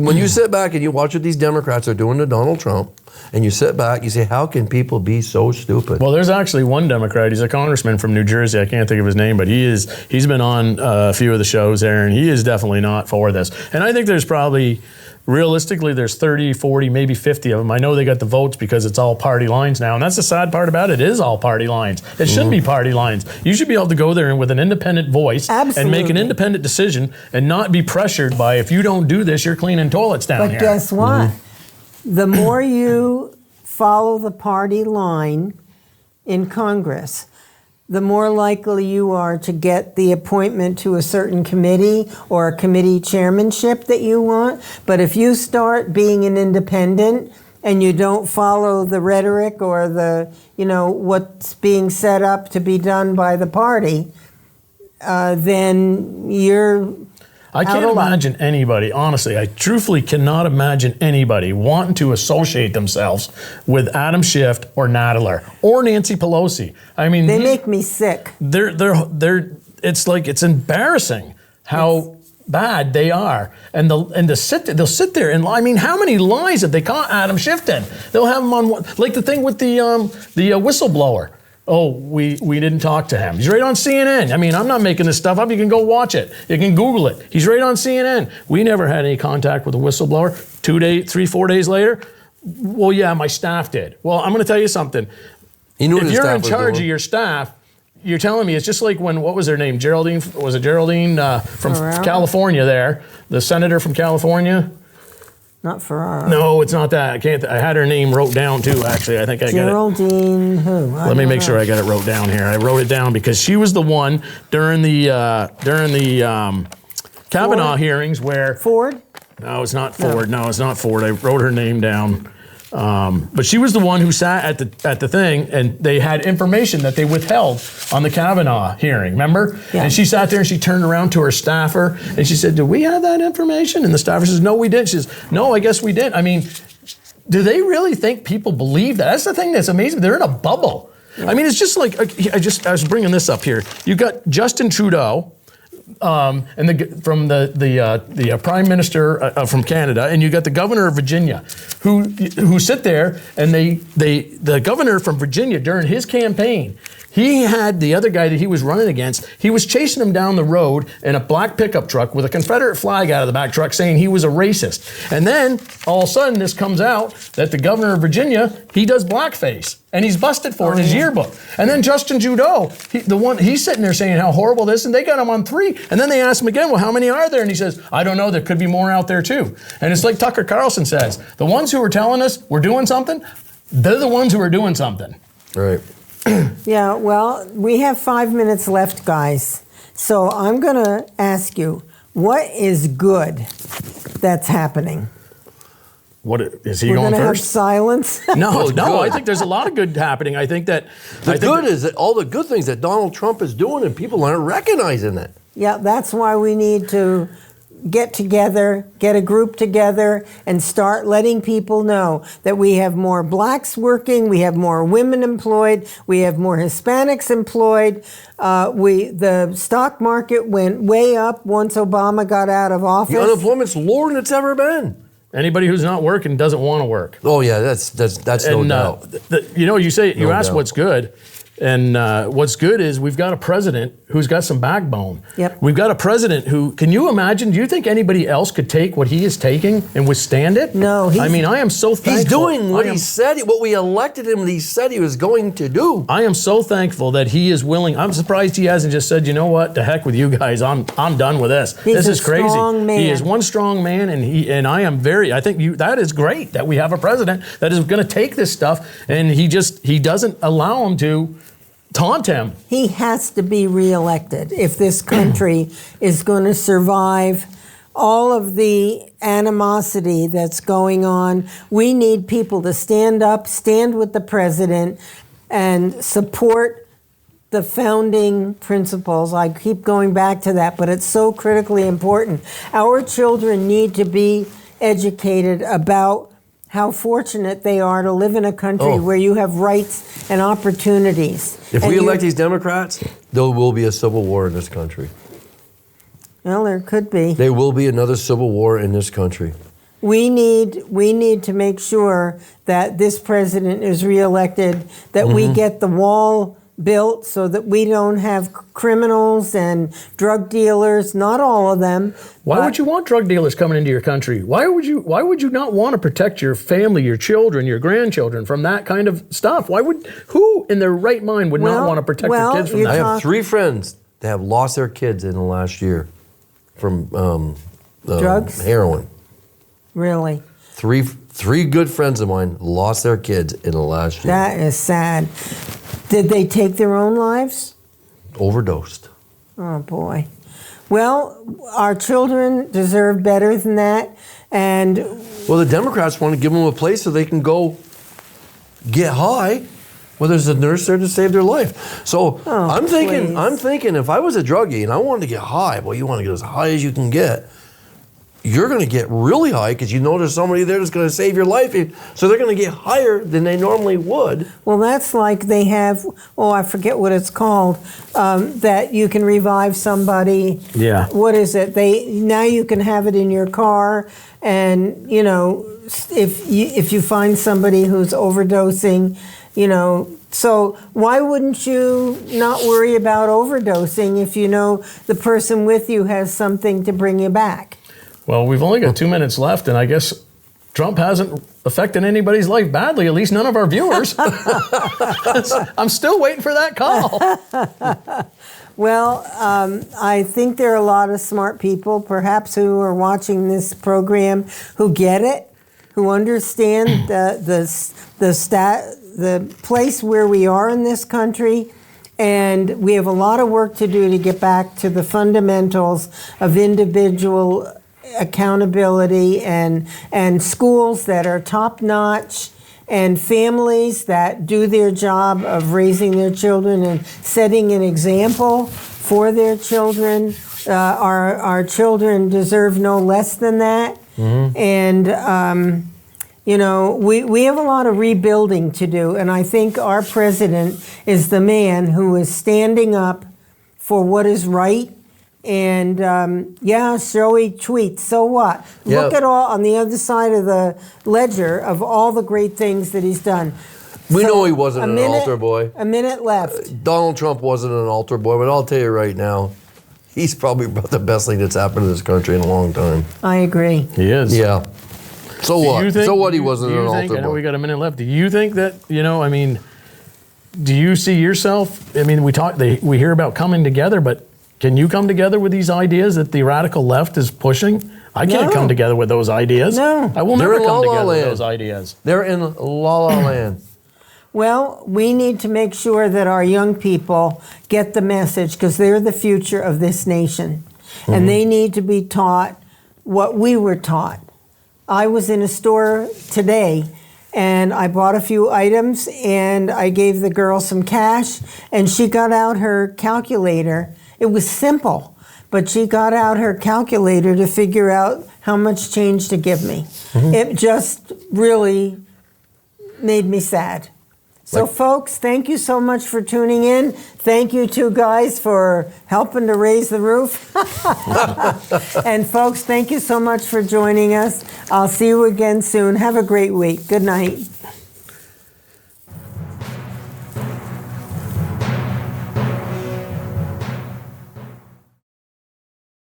[SPEAKER 3] When you sit back and you watch what these Democrats are doing to Donald Trump, and you sit back, you say, how can people be so stupid?
[SPEAKER 2] Well, there's actually one Democrat. He's a congressman from New Jersey. I can't think of his name, but he's been on a few of the shows there, and he is definitely not for this. And I think there's probably, realistically, there's 30, 40, maybe 50 of them. I know they got the votes because it's all party lines now, and that's the sad part about it. It is all party lines. It shouldn't be party lines. You should be able to go there and with an independent voice and make an independent decision and not be pressured by, if you don't do this, you're cleaning toilets down here.
[SPEAKER 1] but guess what? The more you follow the party line in Congress, the more likely you are to get the appointment to a certain committee or a committee chairmanship that you want. But if you start being an independent and you don't follow the rhetoric or the, what's being set up to be done by the party, then you're
[SPEAKER 2] I can't imagine anybody, honestly, I truthfully cannot imagine anybody wanting to associate themselves with Adam Schiff or Nadler or Nancy Pelosi. I mean,
[SPEAKER 1] they make me sick.
[SPEAKER 2] It's embarrassing how bad they are. And they'll sit there and, I mean, how many lies have they caught Adam Schiff in? They'll have him on, like the thing with the whistleblower. Oh, we didn't talk to him. He's right on CNN. I mean, I'm not making this stuff up. You can go watch it. You can Google it. He's right on CNN. We never had any contact with a whistleblower. 4 days later, well, yeah, my staff did. Well, I'm going to tell you something. If you're in charge of your staff, you're telling me it's just like when, what was her name? Geraldine from California there, the senator from California?
[SPEAKER 1] Not Ferraro.
[SPEAKER 2] No, it's not that. I had her name wrote down too, actually. I think I got it.
[SPEAKER 1] Geraldine who?
[SPEAKER 2] Let me make sure I got it wrote down here. I wrote it down because she was the one during the Kavanaugh hearings where...
[SPEAKER 1] Ford?
[SPEAKER 2] No, it's not Ford. No, it's not Ford. I wrote her name down. But she was the one who sat at the thing, and they had information that they withheld on the Kavanaugh hearing, remember?
[SPEAKER 1] Yeah.
[SPEAKER 2] And she sat there and she turned around to her staffer and she said, "Do we have that information?" And the staffer says, "No, we didn't." She says, "No, I guess we didn't." I mean, do they really think people believe that? That's the thing that's amazing. They're in a bubble. Yeah. I mean, it's just like, I was bringing this up here. You got Justin Trudeau, from the Prime Minister from Canada, and you got the Governor of Virginia, who sit there and the Governor from Virginia during his campaign He had the other guy that he was running against, he was chasing him down the road in a black pickup truck with a Confederate flag out of the back truck saying he was a racist. And then all of a sudden this comes out that the governor of Virginia, he does blackface. And he's busted for it in his yearbook. And then Justin Trudeau, he's sitting there saying how horrible this, and they got him on 3. And then they ask him again, well, how many are there? And he says, I don't know, there could be more out there too. And it's like Tucker Carlson says, the ones who are telling us we're doing something, they're the ones who are doing something.
[SPEAKER 3] Right.
[SPEAKER 1] Yeah, well, we have 5 minutes left, guys. So I'm going to ask you, what is good that's happening?
[SPEAKER 2] What is he
[SPEAKER 1] We're
[SPEAKER 2] going
[SPEAKER 1] gonna
[SPEAKER 2] first?
[SPEAKER 1] Have silence.
[SPEAKER 2] No,
[SPEAKER 3] good.
[SPEAKER 2] I think there's a lot of good happening. I think that
[SPEAKER 3] Is that all the good things that Donald Trump is doing, and people aren't recognizing it.
[SPEAKER 1] Yeah, that's why we need to get together, get a group together, and start letting people know that we have more blacks working, we have more women employed, we have more Hispanics employed. The stock market went way up once Obama got out of office.
[SPEAKER 3] The unemployment's lower than it's ever been.
[SPEAKER 2] anybody who's not working doesn't want to work.
[SPEAKER 3] Oh yeah, that's no doubt.
[SPEAKER 2] You asked what's good. And what's good is we've got a president who's got some backbone.
[SPEAKER 1] Yep.
[SPEAKER 2] We've got a president who, can you imagine, do you think anybody else could take what he is taking and withstand it?
[SPEAKER 1] No.
[SPEAKER 2] I mean, I am so thankful.
[SPEAKER 3] He's doing what he said, what we elected him, he said he was going to do.
[SPEAKER 2] I am so thankful that he is willing. I'm surprised he hasn't just said, you know what, to heck with you guys, I'm done with this.
[SPEAKER 1] He's
[SPEAKER 2] this
[SPEAKER 1] a
[SPEAKER 2] is crazy.
[SPEAKER 1] strong man.
[SPEAKER 2] He is one strong man, and I think that is great that we have a president that is going to take this stuff, and he doesn't allow him to taunt him.
[SPEAKER 1] He has to be reelected if this country is going to survive all of the animosity that's going on. We need people to stand up, stand with the president, and support the founding principles. I keep going back to that, but it's so critically important. Our children need to be educated about how fortunate they are to live in a country where you have rights and opportunities.
[SPEAKER 3] If we elect these Democrats, there will be a civil war in this country.
[SPEAKER 1] Well, there could be.
[SPEAKER 3] There will be another civil war in this country.
[SPEAKER 1] We need to make sure that this president is reelected, that we get the wall built so that we don't have criminals and drug dealers, not all of them.
[SPEAKER 2] Why would you want drug dealers coming into your country? Why would you not want to protect your family, your children, your grandchildren from that kind of stuff? Who in their right mind would not want to protect their kids from that?
[SPEAKER 3] I have 3 friends that have lost their kids in the last year from
[SPEAKER 1] drugs?
[SPEAKER 3] Heroin.
[SPEAKER 1] Really?
[SPEAKER 3] 3 good friends of mine lost their kids in the last year.
[SPEAKER 1] That is sad. Did they take their own lives?
[SPEAKER 3] Overdosed.
[SPEAKER 1] Oh, boy. Well, our children deserve better than that. And
[SPEAKER 3] well, the Democrats want to give them a place so they can go get high. Well, there's a nurse there to save their life. So I'm thinking if I was a druggie and I wanted to get high, well, you want to get as high as you can get. You're going to get really high because you know there's somebody there that's going to save your life. So they're going to get higher than they normally would.
[SPEAKER 1] Well, that's like they have, I forget what it's called, that you can revive somebody.
[SPEAKER 2] Yeah. What
[SPEAKER 1] is it? Now you can have it in your car, and if you find somebody who's overdosing, so why wouldn't you not worry about overdosing if you know the person with you has something to bring you back?
[SPEAKER 2] Well, we've only got 2 minutes left, and I guess Trump hasn't affected anybody's life badly, at least none of our viewers. I'm still waiting for that call.
[SPEAKER 1] Well, I think there are a lot of smart people, perhaps, who are watching this program who get it, who understand the place where we are in this country. And we have a lot of work to do to get back to the fundamentals of individual accountability and schools that are top-notch and families that do their job of raising their children and setting an example for their children. Our children deserve no less than that. Mm-hmm. And, we have a lot of rebuilding to do. And I think our president is the man who is standing up for what is right. And showy tweets. So what? Look at all on the other side of the ledger of all the great things that he's done.
[SPEAKER 3] We
[SPEAKER 1] So,
[SPEAKER 3] know he wasn't
[SPEAKER 1] a
[SPEAKER 3] an
[SPEAKER 1] minute-
[SPEAKER 3] altar boy.
[SPEAKER 1] A minute left.
[SPEAKER 3] Donald Trump wasn't an altar boy, but I'll tell you right now, he's probably about the best thing that's happened in this country in a long time.
[SPEAKER 1] I agree.
[SPEAKER 2] He is.
[SPEAKER 3] Yeah. So
[SPEAKER 2] Do
[SPEAKER 3] what?
[SPEAKER 2] you think-
[SPEAKER 3] So what? He
[SPEAKER 2] do
[SPEAKER 3] wasn't
[SPEAKER 2] you
[SPEAKER 3] an
[SPEAKER 2] think-
[SPEAKER 3] altar
[SPEAKER 2] I know
[SPEAKER 3] boy.
[SPEAKER 2] we got a minute left. Do you think that, I mean, do you see yourself? I mean, we hear about coming together, but can you come together with these ideas that the radical left is pushing? I can't
[SPEAKER 1] No.
[SPEAKER 2] come together with those ideas.
[SPEAKER 1] No.
[SPEAKER 2] I will
[SPEAKER 3] They're
[SPEAKER 2] never
[SPEAKER 3] in
[SPEAKER 2] come
[SPEAKER 3] la la
[SPEAKER 2] together with
[SPEAKER 3] land.
[SPEAKER 2] those ideas.
[SPEAKER 3] They're in la la land.
[SPEAKER 1] Well, we need to make sure that our young people get the message because they're the future of this nation. And they need to be taught what we were taught. I was in a store today and I bought a few items and I gave the girl some cash and she got out her calculator. It was simple, but she got out her calculator to figure out how much change to give me. It just really made me sad. So folks, thank you so much for tuning in. Thank you two guys for helping to raise the roof. And folks, thank you so much for joining us. I'll see you again soon. Have a great week. Good night.